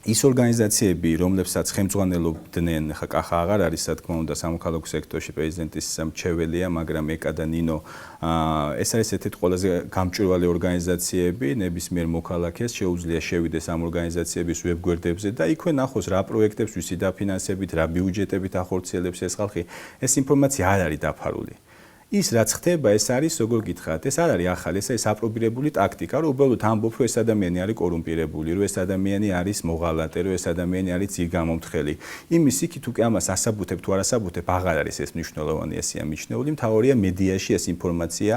ის ორგანიზაციები, რომლებსაც ხელმძღვანელობდნენ, ხა კახა აღარ არის, რა თქმა უნდა, სამოქალაქო სექტორში პრეზიდენტის მრჩეველია, მაგრამ ეკა და ნინო, ეს არის ერთ-ერთი ყველაზე გამჭვირვალე ორგანიზაციები, ნებისმიერ მოქალაქეს შეუძლია შევიდეს ამ ორგანიზაციების ვებგვერდებზე და იქვე ნახოს რა პროექტებს ვისი დაფინანსებით, რა ბიუჯეტებით ახორციელებს ეს ხალხი. ეს ინფორმაცია არ არის დაფარული. ის რაც ხდება, ეს არის როგორ გითხრათ, ეს არ არის ახალი, ეს არის აპრობირებული ტაქტიკა, რომ უბრალოდ ამბობ, რომ ეს ადამიანი არის კორუმპირებული, რომ ეს ადამიანი არის მოღალატე, რომ ეს ადამიანი არის ძირგამომთხელი. იმის იქით უკვე ამას ასაბუთებ თუ არ ასაბუთებ, აღარ არის ეს მნიშვნელოვანი ესეა მიჩნეული, მთავარია მედიაში ეს ინფორმაცია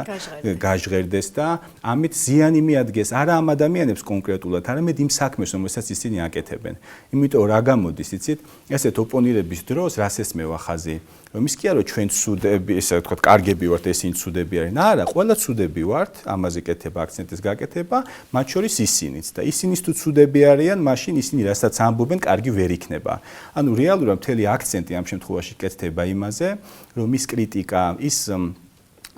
გაჟღერდეს და ამით ზიანი მიადგეს არა ამ ადამიანებს კონკრეტულად, არამედ იმ საქმეს, რომელსაც ისინი აკეთებენ. იმიტომ რა გამოდის, იცით, ესეთ ოპონირების დროს რას ესმევა ხაზი, რომ ის კი არა რომ ჩვენ ცუდები, ესე ვთქვათ, კარგები ვართ, ესენი ცუდები არიან. არა, ყველა ცუდები ვართ, ამაზე კეთება აქცენტის გაკეთება, მათ შორის ისინიც და ისინიც თუ ცუდები არიან, მაშინ ისინი რასაც ამბობენ, კარგი ვერ იქნება. ანუ რეალურად მთელი აქცენტი ამ შემთხვევაში კეთდება იმაზე, რომ ის კრიტიკა, ის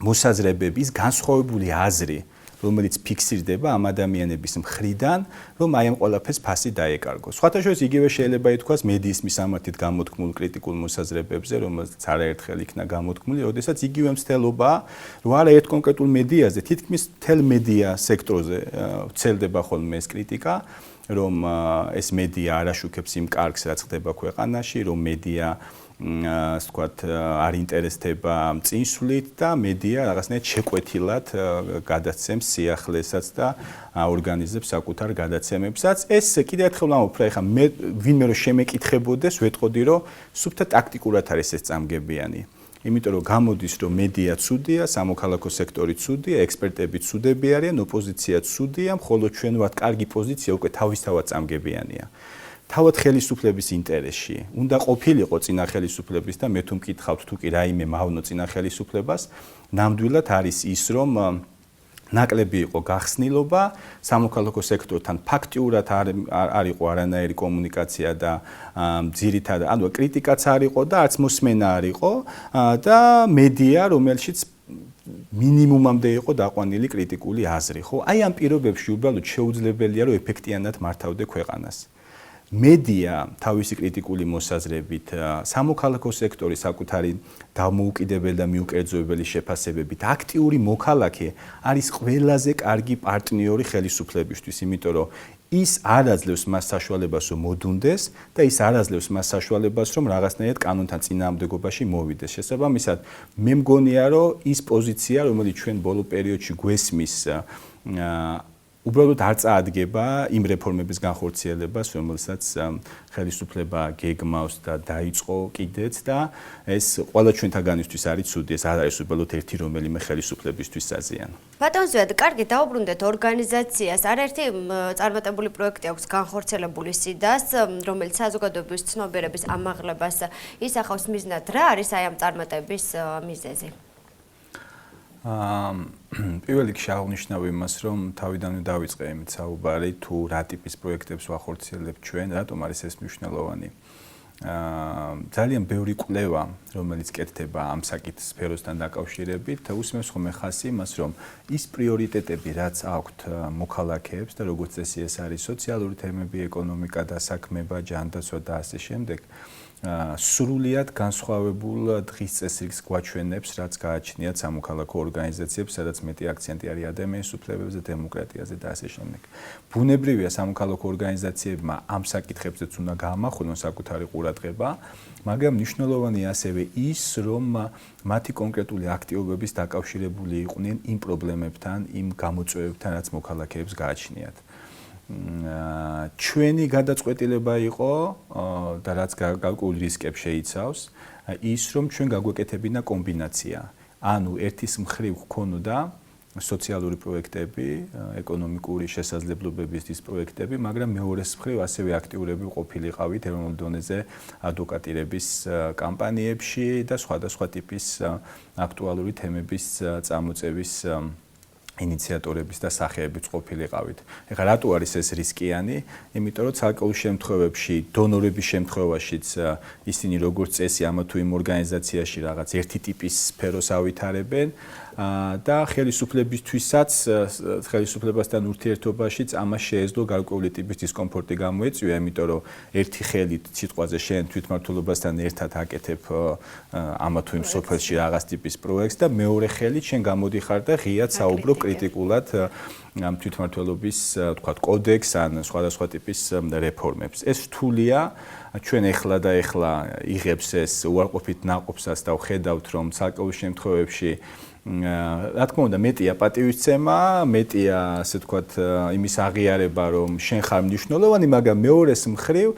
მოსაზრებები, ის განსხვავებული აზრი, რომელიც ფიქსირდება ამ ადამიანების მხრიდან, რომ აი ამ ყველაფერს ფასი დაეკარგოს. სხვათა შორის იგივე შეიძლება ითქვას მედიის მისამართით გამოთქმულ კრიტიკულ მოსაზრებებზე, რომელზეც არაერთხელ იქნა გამოთქმული, როდესაც იგივე მცდელობა, რომ არა ერთ კონკრეტულ მედიაზე, თითქმის მთელ მედია სექტორზე ვრცელდება ხოლმე ეს კრიტიკა, რომ ეს მედია არ აშუქებს იმ კარგს, რაც ხდება ქვეყანაში, რომ მედია ასე ვთქვათ, არ ინტერესდება წინსვლით და მედია რაღაცნაირად შეკვეთილად გადაცემს სიახლესაც და ორგანიზებს საკუთარ გადაცემებსაც. ეს კიდევ ერთხელ ვამბობ, რა ეხლა მე ვინმე რომ შემეკითხებოდეს, ვეტყოდი, რომ სუფთა ტაქტიკურად არის ეს წამგებიანი. იმიტომ რომ გამოდის, რომ მედია ცუდია, სამოქალაქო სექტორი ცუდია, ექსპერტები ცუდები არიან, ოპოზიცია ცუდია, მხოლოდ ჩვენ ვართ კარგი პოზიცია, უკვე თავისთავად წამგებიანია. თავად ხელისუფლების ინტერესში უნდა ყოფილიყო წინა ხელისუფლების და მე თუ მკითხავთ თუ კი რაიმე მავნო წინა ხელისუფლებას, ნამდვილად არის ის, რომ ნაკლები იყო გახსნილობა, სამოქალაქო სექტორთან ფაქტიურად არ იყო არანაირი კომუნიკაცია და ძირითადად, ანუ კრიტიკაც არ იყო და არც მოსმენა არ იყო და მედია, რომელშიც მინიმუმამდე იყო დაყვანილი კრიტიკული აზრი, ხო? აი ამ პირობებში უბრალოდ შეუძლებელია, რომ ეფექტიანად მართავდე ქვეყანას. მედია თავისი კრიტიკული მოსაზრებით, სამოქალაქო სექტორის საკუთარი დამოუკიდებელი და მიუკერძოებელი შეფასებებით, აქტიური მოქალაქე არის ყველაზე კარგი პარტნიორი ხელისუფლებისთვის, იმიტომ რომ ის არ აძლევს მას საშუალებას, რომ მოდუნდეს და ის არ აძლევს მას საშუალებას, რომ რაღაცნაირად კანონთან წინააღმდეგობაში მოვიდეს. შესაბამისად, მე მგონია, რომ ის პოზიცია, რომელიც ჩვენ ბოლო პერიოდში გვესმის, უბრალოდ არ წაადგება იმ რეფორმების განხორციელებას, რომელსაც ხელისუფლება გეგმავს და დაიწყო კიდეც და ეს ყველა ჩვენთაგანისთვის არის ცუდი, ეს არ არის უბრალოდ ერთი რომელიმე ხელისუფლებისთვის საზიანი. ბატონ ზვიად, კარგი, დაუბრუნდეთ ორგანიზაციას. არაერთი წარმატებული პროექტი აქვს განხორციელებული სიდას, რომელიც საზოგადოების ცნობიერების ამაღლებას ისახავს მიზნად. რა არის აი ამ წარმატების მიზეზი? პირველ რიგში აღნიშნავ იმას, რომ თავიდანვე დავიწყე იმით საუბარი, თუ რა ტიპის პროექტებს ვახორციელებთ ჩვენ, რატომ არის ეს მნიშვნელოვანი. ძალიან ბევრი კვლევა, რომელიც კეთდება ამ საკითხ სფეროსთან დაკავშირებით, უსმენს ხოლმე ხაზს იმას, რომ ის პრიორიტეტები, რაც აქვთ მოქალაქეებს და როგორც წესი ეს არის სოციალური თემები, ეკონომიკა, დასაქმება, ჯანდაცვა და ასე შემდეგ, სრულიად განსხვავებულ დღის წესრიგს გვაჩვენებს, რაც გააჩნიათ სამოქალაქო ორგანიზაციებს, სადაც მეტი აქცენტი არის ადამიანის უფლებებზე, დემოკრატიაზე და ასე შემდეგ. ბუნებრივია სამოქალაქო ორგანიზაციებმა ამ საკითხებზეც უნდა გაამახვილონ საკუთარი ყურადღება, მაგრამ მნიშვნელოვანია ასევე ის, რომ მათი კონკრეტული აქტივობების დაკავშირებული იყვნენ იმ პრობლემებთან, იმ გამოწვევებთან, რაც მოქალაქეებს გააჩნიათ. ჩვენი გადაწყვეტილება იყო და რაც გარკვეულ რისკებს შეიცავს, ის რომ ჩვენ გაგვეკეთებინა კომბინაცია. ანუ ერთის მხრივ ჰქონოდა სოციალური პროექტები, ეკონომიკური შესაძლებლობების პროექტები, მაგრამ მეორეს მხრივ ასევე აქტიურები ყოფილიყავით ეროვნულ დონეზე ადვოკატირების კამპანიებში და სხვადასხვა ტიპის აქტუალური თემების წამოწევის ინიციატორების და სახეებიც ყოფილიყავით. ეხლა რატო არის ეს რისკიანი? იმიტომ რომ ცალკეულ შემთხვევებში, დონორების შემთხვევაშიც ისინი როგორც წესი ამა თუ იმ ორგანიზაციაში რაღაც ერთი ტიპის სფეროს ავითარებენ და ხელისუფლებისთვისაც ხელისუფლებასთან ურთიერთობაშიც ამას შეეძლო გარკვეული ტიპის დისკომფორტი გამოეწვია, იმიტომ რომ ერთი ხელით სიტყვაზე შენ თვითმმართველობასთან ერთად აკეთებ ამა თუ იმ სოფელში რაღაც ტიპის პროექტს და მეორე ხელით შენ გამოდიხარ და ღიად საუბრობ კრიტიკულად ამ თვითმმართველობის თქვათ კოდექს ან სხვადასხვა ტიპის რეფორმებს. ეს რთულია, ჩვენ ეხლა იღებს ეს უარყოფით ნაყოფსას და ვხედავთ რომ საკუთარ შემთხვევებში რა თქმა უნდა მეტია პატივისცემა, მეტია ასე ვთქვათ იმის აღიარება რომ შენ ხარ მნიშვნელოვანი, მაგრამ მეორეს მხრივ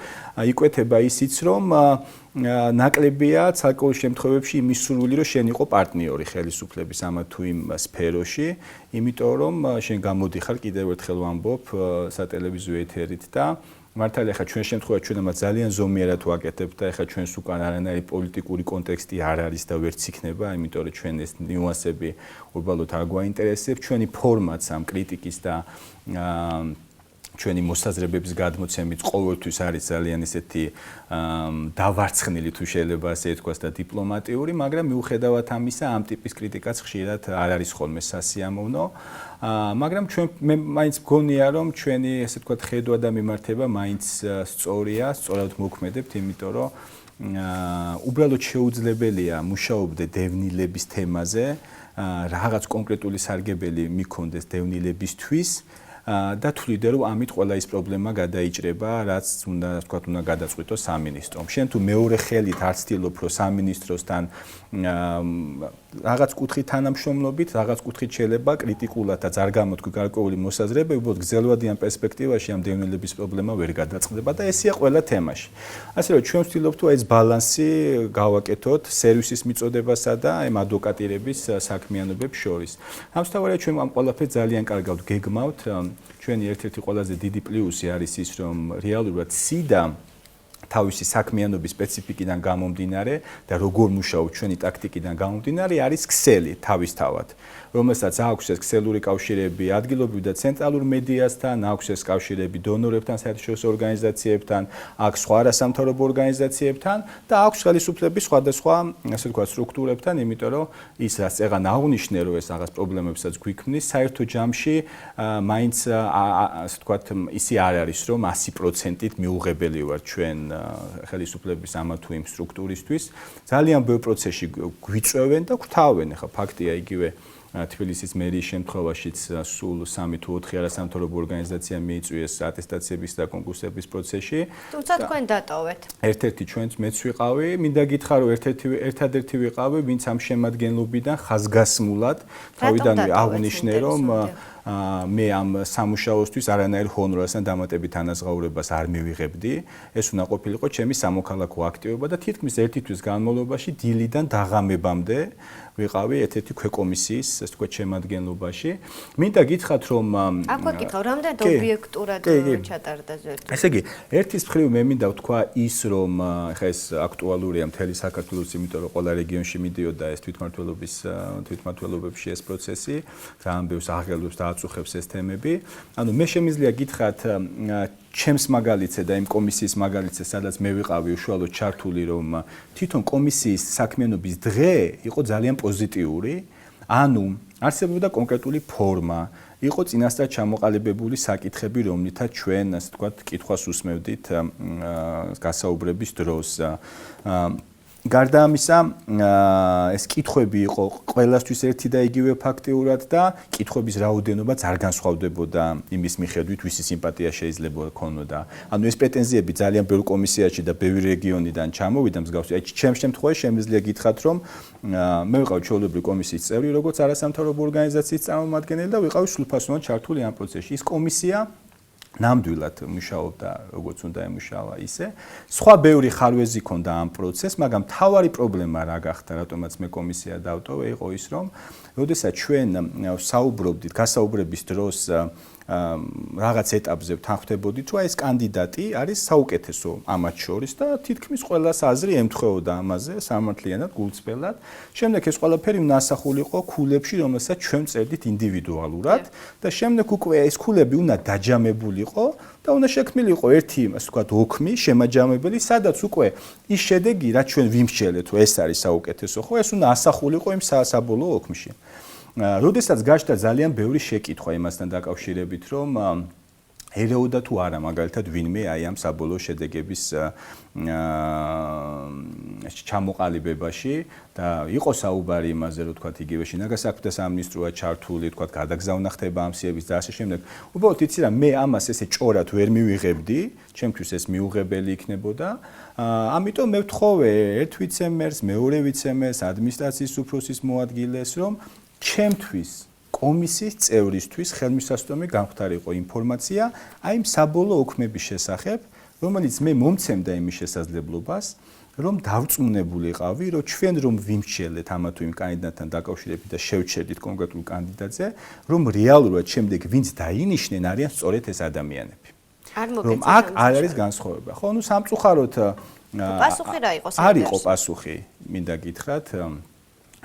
იკვეთება ისიც რომ ნაკლებია საკუთარ შემთხვევებში იმის სურვილი რომ შენ იყო პარტნიორი ხელისუფლების ამა თუ იმ სფეროში, იმიტომ რომ შენ გამოდიხარ კიდევ ერთხელ ვამბობ სატელევიზიო ეთერით და მართალია ხა ჩვენ შემთხვევაში ჩვენ ამას ძალიან ზომიერად ვაკეთებთ და ეხლა ჩვენს უკან არანაირი პოლიტიკური კონტექსტი არ არის და ვერც იქნება, იმიტომ რომ ჩვენ ეს ნიუანსები უბრალოდ არ გვაინტერესებს, ჩვენი ფორმაც ამ კრიტიკის და ჩვენი მოსაზრებების გადმოცემით ყოველთვის არის ძალიან ისეთი დავარცხნილი თუ შეიძლება ასე ითქვას და დიპლომატიური, მაგრამ მიუხედავად ამისა ამ ტიპის კრიტიკაც ხშირად არ არის ხოლმე სასიამოვნო. მაგრამ მე მაინც მგონია რომ ჩვენი ასე ვთქვათ ხედვა და მიმართება მაინც სწორია, სწორად მოქმედებთ, იმიტომ რომ უბრალოდ შეუძლებელია მუშაობდე დევნილების თემაზე, რაღაც კონკრეტული სარგებელი მიქონდეს დევნილებისთვის და თვლიდე რომ ამით ყველა ის პრობლემა გადაიჭრება, რაც უნდა თქვათ უნდა გადაწყვიტოს სამინისტრომ. შენ თუ მეორე ხელით არ ცდილობ რომ სამინისტროსთან რაღაც კუთხით თანამშრომლობით, რაღაც კუთხით შეიძლება კრიტიკულადაც არ გამოთქვი გარკვეული მოსაზრებები, უბრალოდ გრძელვადიან პერსპექტივაში ამ დევნილების პრობლემა ვერ გადაწყდება და ესეა ყველა თემაში. ასე რომ ჩვენ ვცდილობთ თუ ეს ბალანსი გავაკეთოთ სერვისის მიწოდებასა და ამ ადვოკატირების საქმიანობებს შორის. ამსთავარია ჩვენ ამ ყველაფერს ძალიან კარგად გეგმავთ. ჩვენი ერთ-ერთი ყველაზე დიდი პლუსი არის ის, რომ რეალურად სიდა თავისი საქმიანობის სპეციფიკიდან გამომდინარე და როგორ მუშაობთ ჩვენი ტაქტიკიდან გამომდინარე არის ქსელი თავისთავად, რომელსაც აქვს ეს ქსელური კავშირები ადგილობრივ და ცენტრალურ მედიასთან, აქვს ეს კავშირები დონორებთან, საერთაშორისო ორგანიზაციებთან, აქვს სხვა არასამთავრობო ორგანიზაციებთან და აქვს ხელისუფლების სხვადასხვა ასე ვთქვათ სტრუქტურებთან, იმიტომ რომ ის რაც წეგან აღნიშნე რომ ეს რაღაც პრობლემებსაც გვიქმნის, საერთო ჯამში მაინც ასე ვთქვათ ისი არ არის რომ 100%-ით მიუღებელი ვარ ჩვენ ხელისუფლების ამა თუ იმ სტრუქტურისთვის. ძალიან ბევრ პროცესში გვიწევენ და გვთავენ, ხა ფაქტია იგივე თბილისის მერიის შემთხვევაშიც სულ 3 თუ 4 არასამთავრობო ორგანიზაცია მიიწვიეს ატესტაციების და კონკურსების პროცესში. თუმცა თქვენ დატოვეთ. ერთ-ერთი ჩვენც მეც ვიყავი, მინდა გითხრა რომ ერთადერთი ვიყავი, ვინც ამ შემადგენლობიდან ხაზგასმულად თავიდანვე აღნიშნე რომ მე ამ სამუშაოსთვის არანაირ ჰონორარს ან დამატებით ანაზღაურებას არ მივიღებდი. ეს უნდა ყოფილიყო ჩემი სამოქალაქო აქტივობა და თითქმის ერთი თვის განმავლობაში დილიდან დაღამებამდე ვიყავი ერთ-ერთი ქვეკომისიის, ასე ვთქვათ, შემადგენლობაში. მინდა გითხრათ რომ აქვე კითხავ, რამდენად ობიექტურად ჩატარდა ზუსტად? ესე იგი, ერთის მხრივ მე მინდა ვთქვა ის, რომ ხა ეს აქტუალურია მთელი საქართველოს, იმიტომ რომ ყველა რეგიონში მიდიოდა ეს თვითმმართველობებში ეს პროცესი, ძალიან ბევრს აღელვებს და აწუხებს ეს თემები. ანუ მე შემიძლია გითხრათ ჩემს მაგალითზე და იმ კომისიის მაგალითზე, სადაც მე ვიყავი უშუალოდ ჩართული, რომ თვითონ კომისიის საქმიანობის დღე იყო ძალიან პოზიტიური, ანუ არსებობდა კონკრეტული ფორმა, იყო წინასწარ ჩამოყალიბებული საკითხები, რომლითაც ჩვენ, ასე ვთქვათ, კითხვას უსმევდით გასაუბრების დროს. გარდა ამისა, ეს კითხვები იყო ყველასთვის ერთი და იგივე ფაქტიურად და კითხვების რაოდენობაც არ განსხვავდებოდა იმის მიხედვით, ვისი სიმპათია შეიძლება ქონოდა. ანუ ეს პრეტენზიები ძალიან ბევრ კომისიაში და ბევრ რეგიონიდან ჩამოვიდა მსგავსი. აი ჩემს შემთხვევაში შემიძლია გითხრათ, რომ მე ვიყავი ჩვეულებრივი კომისიის წევრი, როგორც არასამთავრობო ორგანიზაციის წარმომადგენელი და ვიყავი სრულფასოვნად ჩართული ამ პროცესში. ის კომისია ნამდვილად მუშაობდა როგორც უნდა ემუშავა ისე. სხვა ბევრი ხარვეზი ქონდა ამ პროცესს, მაგრამ მთავარი პრობლემა რა გახდა, რატომაც მე კომისია დავტოვე, იყო ის, რომ როდესაც ჩვენ საუბრობდით გასაუბრების დროს რაღაც ეტაპზე თანხმდებოდით, რომ ეს კანდიდატი არის საუკეთესო ამათ შორის და თითქმის ყველას აზრი ემთხვეოდა ამაზე სამართლიანად, გულწრფელად. შემდეგ ეს ყველაფერი უნდა ასახულიყო ქულებში, რომელსაც ჩვენ წერდით ინდივიდუალურად და შემდეგ უკვე ეს ქულები უნდა დაჯამებულიყო და უნდა შექმნილიყო ერთი, ასე ვთქვათ, ოქმი, შემაჯამებელი, სადაც უკვე ის შედეგი, რაც ჩვენ ვიმსჯელეთ, რომ ეს არის საუკეთესო, ხო, ეს უნდა ასახულიყო იმ საბოლოო ოქმში. როდესაც გაჩნდა ძალიან ბევრი შეკითხვა იმასთან დაკავშირებით, რომ ერეოდა თუ არა მაგალითად ვინმე აი ამ საბოლოო შედეგების ჩამოყალიბებაში და იყო საუბარი იმაზე, რომ თქვათ იგივე შინაგან საქმეთა სამინისტროა ჩართული, თქვათ გადაგზავნა ხდება ამ სიების და ასე შემდეგ. უბრალოდ იცი რა, მე ამას ესე ჭორად ვერ მივიღებდი, ჩემთვის ეს მიუღებელი იქნებოდა. ამიტომ მე ვთხოვე ერთ ვიცემერს, მეორე ვიცემერს, ადმინისტრაციის უფროსის მოადგილეს, რომ ჩემთვის კომისიის წევრისთვის ხელმისაწვდომი გამხდარიყო ინფორმაცია აი იმ საბოლოო ოქმების შესახებ, რომელიც მე მომცემდა იმის შესაძლებლობას, რომ დავწმუნებულიყავი, რომ ჩვენ რომ ვიმსჯელეთ ამა თუ იმ კანდიდატთან დაკავშირებით და შევჩერდით კონკრეტულ კანდიდატზე, რომ რეალურად შემდეგ ვინც დაინიშნენ არიან სწორედ ეს ადამიანები. რომ აქ არ არის განსხვავება. ხო, ნუ სამწუხაროდ პასუხი რა იყო? არ იყო პასუხი, მინდა გითხრათ.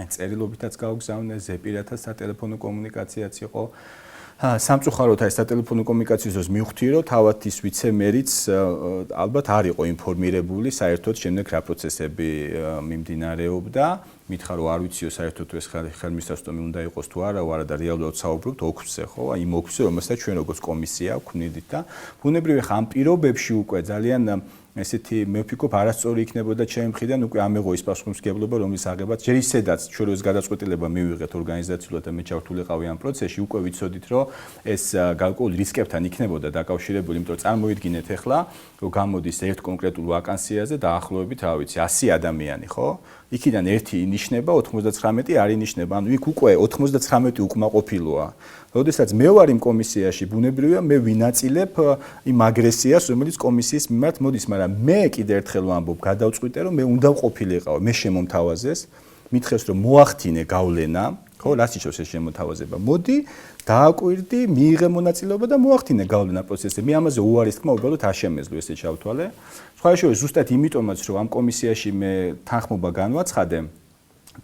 წერილობითაც გავგზავნე, ზეპირათაც სატელეფონო კომუნიკაციაც იყო. სამწუხაროდ აი სატელეფონო კომუნიკაციის დროს მივხვდი, რომ თავად ის ვიცემერიც ალბათ არ იყო ინფორმირებული საერთოდ შემდეგ რა პროცესები მიმდინარეობდა. მითხრა რომ არ ვიციო საერთოდ ეს ხელმისაწვდომი უნდა იყოს თუ არა, და რეალურად საუბრობთ ოქროზე, ხო? აი იმ ოქროზე, რომელსაც ჩვენ როგორც კომისია ვქმნიდით და ბუნებრივი ხა ამ პირობებში უკვე ძალიან ესეთი მე ვფიქრობ არასწორი იქნებოდა ჩემი მხრიდან უკვე ამეღო ის პასუხისმგებლობა, რომლის აღებაც ჯერ ისედაც ჩვენ ეს გადაწყვეტილება მივიღეთ ორგანიზაციულად და მე ჩართულიყავი ამ პროცესში, უკვე ვიცოდით, რომ ეს გარკვეულ რისკებთან იქნებოდა დაკავშირებული, იმიტომ რომ წარმოიდგინეთ ახლა, რომ გამოდის ერთ კონკრეტულ ვაკანსიაზე დაახლოებით, რა ვიცი, 100 ადამიანი, ხო? იქიდან ერთი ინიშნება, 99 არ ინიშნება. ანუ იქ უკვე 99 უკმაყოფილოა. როდესაც მე ვარ იმ კომისიაში, ბუნებრივია მე ვინაწილებ იმ აგრესიას, რომელიც კომისიის მიმართ მოდის, მაგრამ მე კიდე ერთხელ ვამბობ, გადავწყვიტე, რომ მე უნდა ვყოფილიყავ, მე შემომთავაზეს, მითხეს რომ მოახდინე გავლენა, ხო, რას ნიშნავს ეს შემოთავაზება? მოდი, დააკვირდი, მიიღე მონაწილეობა და მოახდინე გავლენა პროცესზე. მე ამაზე უარის თქმა უბრალოდ არ შემეძლო ესე ჩავთვალე. სხვა შორის ზუსტად იმიტომაც რომ ამ კომისიაში მე თანხმობა განვაცხადე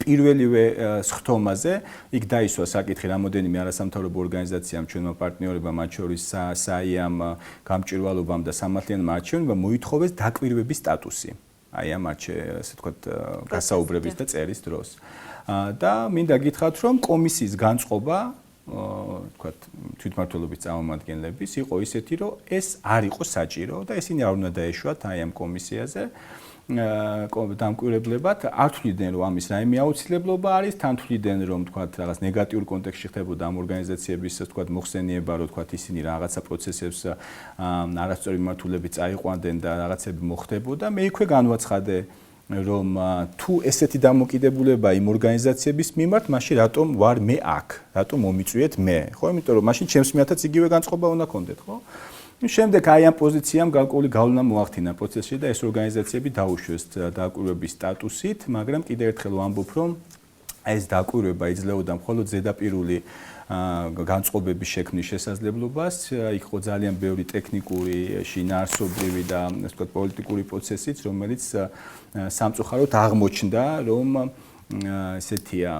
პირველივე სხდომაზე იქ დაისვა საკითხი რამოდენიმე არასამთავრობო ორგანიზაციამ ჩვენმა პარტნიორებმა მათ შორის საიამ გამჭვირვალობამ და სამართლიანმა არჩევნებამ მოითხოვეს დაკვირვების სტატუსი აი ამ ასე ვთქვათ გასაუბრების და წერის დროს და მინდა გითხრათ რომ კომისიის განწყობა ვთქვათ თვითმმართველობის წარმომადგენლების იყო ისეთი რომ ეს არ იყო საჭირო და ისინი არ უნდა დაეშვათ აი ამ კომისიაზე დამკვირვებლებად არ თვლიდნენ რომ ამის რაიმე აუცილებლობა არის თან თვლიდნენ რომ თქვათ რაღაც ნეგატიურ კონტექსტში ხდებოდა ამ ორგანიზაციების თქვათ მოხსენიება რომ თქვათ ისინი რაღაცა პროცესებს არასწორი მიმართულებით წაიყვანდნენ და რაღაცები მოხდებოდა მე იქვე განვაცხადე რომ თუ ესეთი დამოკიდებულება იმ ორგანიზაციების მიმართ მაშინ რატომ ვარ მე აქ რატომ მომიწვიეთ მე ხო იმიტომ რომ მაშინ ჩემს მიათაც იგივე განწყობა უნდა გქონდეთ ხო შემდეგ აი ამ პოზიციამ გარკვეული გავლენა მოახდინა პროცესში და ეს ორგანიზაციები დაუშვეს დაკვირვების სტატუსით, მაგრამ კიდევ ერთხელ ვამბობ, რომ ეს დაკვირვება იძლეოდა მხოლოდ ზედაპირული განწყობების შექმნის შესაძლებლობას, იქ იყო ძალიან ბევრი ტექნიკური, შინაარსობრივი და ასე ვთქვათ პოლიტიკური პროცესიც, რომელიც სამწუხაროდ აღმოჩნდა, რომ ესეთია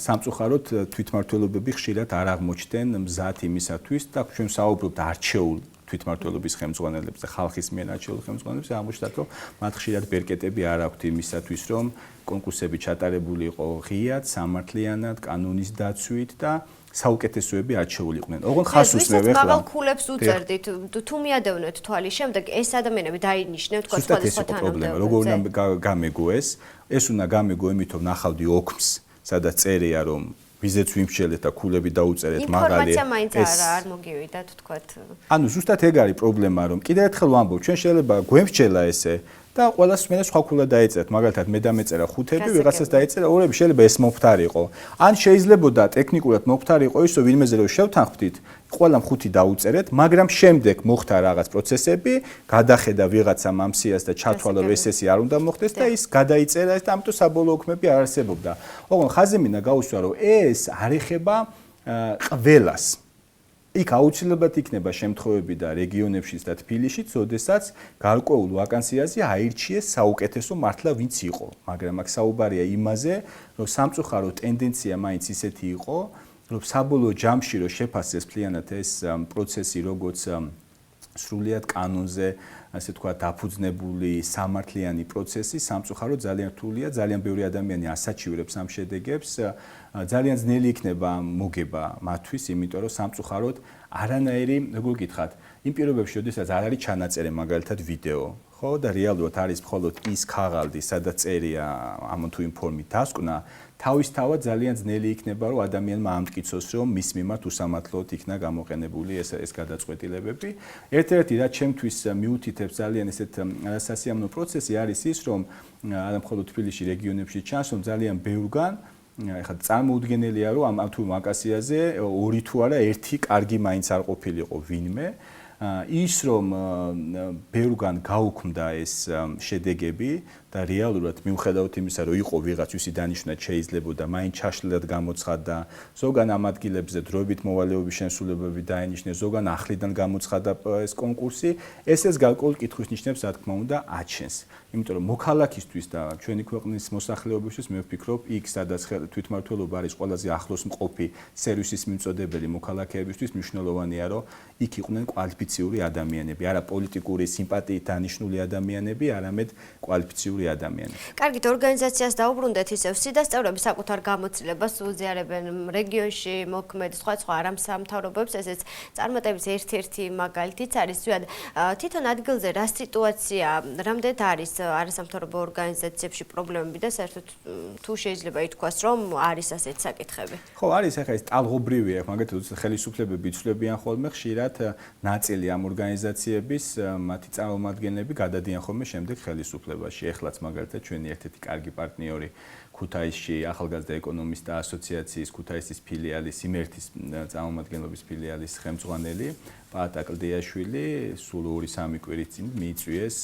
სამწუხაროდ თვითმმართველობები ხშირად არ აღმოჩნდნენ მზად იმისათვის და ჩვენ საუბრობთ არჩეულ თვითმმართველობის ხელმძღვანელებს და ხალხის მიერ არჩეულ ხელმძღვანელებს აღმოჩნდათ რომ მათ ხშირად ბერკეტები არ აქვთ იმისათვის რომ კონკურსები ჩატარებული იყო ღიად, სამართლიანად, კანონის დაცვით და საუკეთესოები არჩეულიყვნენ. ოღონდ ხას უსმევ ახლა. მაგალ ქულებს უწერდით, თუ მიადევნეთ თვალის შემდეგ ეს ადამიანები დაინიშნენ თქვა სხვადასხვა თანამდებობაზე. როგორ უნდა გამეგო ეს უნდა გამეგო იმით რომ ნახავდი ოქმს, სადაც წერია რომ ვიზეც ვიმსჯელეთ და ქულები დაუწერეთ მაღალი. ინფორმაცია მაინც არ მოგივიდათ თქვათ. ანუ ზუსტად ეგ არის პრობლემა რომ კიდევ ერთხელ ვამბობ, ჩვენ შეიძლება გვემსჯელა ესე და ყველას მე სხვა ქულა დაეწერეთ. მაგალითად მე დამეწერა ხუთები, ვიღაცას დაეწერა ორები, შეიძლება ეს მომხდარიყო. ან შეიძლებოდა ტექნიკურად მომხდარიყო ის, რომ ვინმეზე რომ შევთანხმდით, ყველამ ხუთი დაუწერეთ, მაგრამ შემდეგ მოხდა რაღაც პროცესები, გადახედა ვიღაცამ ამ სიას და ჩათვალა რომ ესესი არ უნდა მოხდეს და ის გადაიწერა და ამიტომ საბოლოო ოქმები არ არსებობდა. ოღონდ ხაზი მინდა გაუსვა რომ ეს არ ეხება ყველას. იქ აუცილებლად იქნება შემთხვევები და რეგიონებშიც და თბილისშიც, როდესაც გარკვეულ ვაკანსიაზე აირჩიეს საუკეთესო მართლა ვინც იყო, მაგრამ აქ საუბარია იმაზე, რომ სამწუხარო ტენდენცია მაინც ისეთი იყო, რომ საბოლოო ჯამში რომ შეფასეს მთლიანად ეს პროცესი როგორც სრულიად კანონზე, ასე თქვა, დაფუძნებული სამართლიანი პროცესი, სამწუხაროდ ძალიან რთულია, ძალიან ბევრი ადამიანი ასაჩივრებს ამ შედეგებს, ძალიან ძნელი იქნება მოგება მათთვის, იმიტომ რომ სამწუხაროდ არანაირი, როგორ გითხრათ, იმ პირობებში, როდესაც არ არის ჩანაწერი, მაგალითად ვიდეო, ხო, და რეალურად არის მხოლოდ ის ქაღალდი, სადაც წერია ამ თუ იმ ფორმით დასკვნა, თავისთავად ძალიან ძნელი იქნება, რომ ადამიანმა ამტკიცოს, რომ მის მიმართ უსამართლოდ იქნა გამოყენებული ეს გადაწყვეტილებები. ერთ-ერთი რაც ჩემთვის მიუთითებს ძალიან ესეთ სასიამოვნო პროცესი არის ის, რომ არა მხოლოდ თბილისში, რეგიონებში ჩანს, რომ ძალიან ბევრგან ეხლა წარმოუდგენელია, რომ ამ თუ აკაციაზე ორი თუ არა ერთი კარგი მაინც არ ყოფილიყო ვინმე. ის რომ ბევრგან გაუქმდა ეს შედეგები და რეალურად მიუხედავად იმისა, რომ იყო ვიღაც ვისი დანიშვნა შეიძლებოდა, მაინც ჩაშლილად გამოცხადა, ზოგან ამ ადგილებზე დროებით მოვალეობის შემსრულებები დაენიშნეს, ზოგან ახლიდან გამოცხადა ეს კონკურსი, ეს გარკვეულ კითხვის ნიშნებს, რა თქმა უნდა, აჩენს. იმიტომ რომ მოქალაქისთვის და ჩვენი ქვეყნის მოსახლეობისთვის მე ვფიქრობ, იქ სადაც თვითმმართველობა არის ყველაზე ახლოს მყოფი სერვისის მიმწოდებელი მოქალაქეებისთვის, მნიშვნელოვანია, რომ იქ იყვნენ კვალიფიციური ადამიანები, არა პოლიტიკური სიმპათიით დანიშნული ადამიანები, არამედ კვალიფიციური ადამიანები. კარგით, ორგანიზაციას დაუბრუნდეთ ისევ სიდას წევრები საკუთარ გამოცდილებას უზიარებენ რეგიონში მოქმედ სხვა არამსამთავრობოებს, ესეც წარმატების ერთ-ერთი მაგალითიც არის. ზოგადად, თვითონ ადგილზე რა სიტუაცია, რამდენად არის არასამთავრობო ორგანიზაციებში პრობლემები და საერთოდ თუ შეიძლება ითქვას, რომ არის ასეთი საკითხები? ხო, არის ახლა ეს ტალღობრივია, მაგალითად, ხელისუფლებები იცვლებიან ხოლმე ხშირად ნაწილი ამ ორგანიზაციების მათი წარმომადგენლები გადადიან ხოლმე შემდეგ ხელისუფლებაში. ეხლაც მაგალითად ჩვენი ერთ-ერთი კარგი პარტნიორი ქუთაისში ახალგაზრდა ეკონომისტთა ასოციაციის ქუთაისის ფილიალის იმერთის წარმომადგენლობის ფილიალის ხელმძღვანელი პაატა კლდიაშვილი სულ 2-3 კვირის წინ მიიწვიეს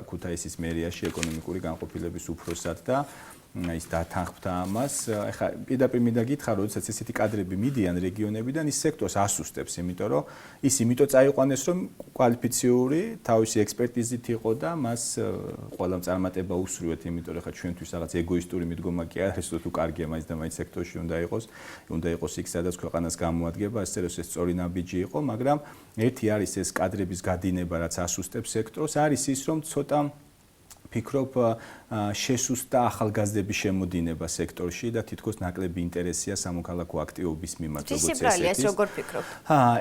ქუთაისის მერიაში ეკონომიკური განყოფილების უფროსად და ის დათანხმდა ამას. ეხლა პირდაპირ მინდა გითხრა, როდესაც ესეთი კადრები მიდიან რეგიონებიდან, ის სექტორს ასუსტებს, იმიტომ რომ ის იმიტომ წაიყვანეს, რომ კვალიფიციური, თავისი ექსპერტიზით იყო და მას ყველამ წარმატება უსურვეთ, იმიტომ რომ ხა ჩვენთვის რაღაც ეგოისტური მიდგომა კი არის, რომ თუ კარგია მაინც და მაინც სექტორში უნდა იყოს იქ, სადაც ქვეყანას გამოადგება, ასე რომ ეს სწორი ნაბიჯი იყო, მაგრამ ერთი არის ეს კადრების გადინება, რაც ასუსტებს სექტორს, არის ის, რომ ცოტა ფიქრობ შესუსტა ახალგაზრდების შემოდინება სექტორში და თითქოს ნაკლები ინტერესია სამოქალაქო აქტივობის მიმართ, როგორც ეს როგორ ფიქრობ?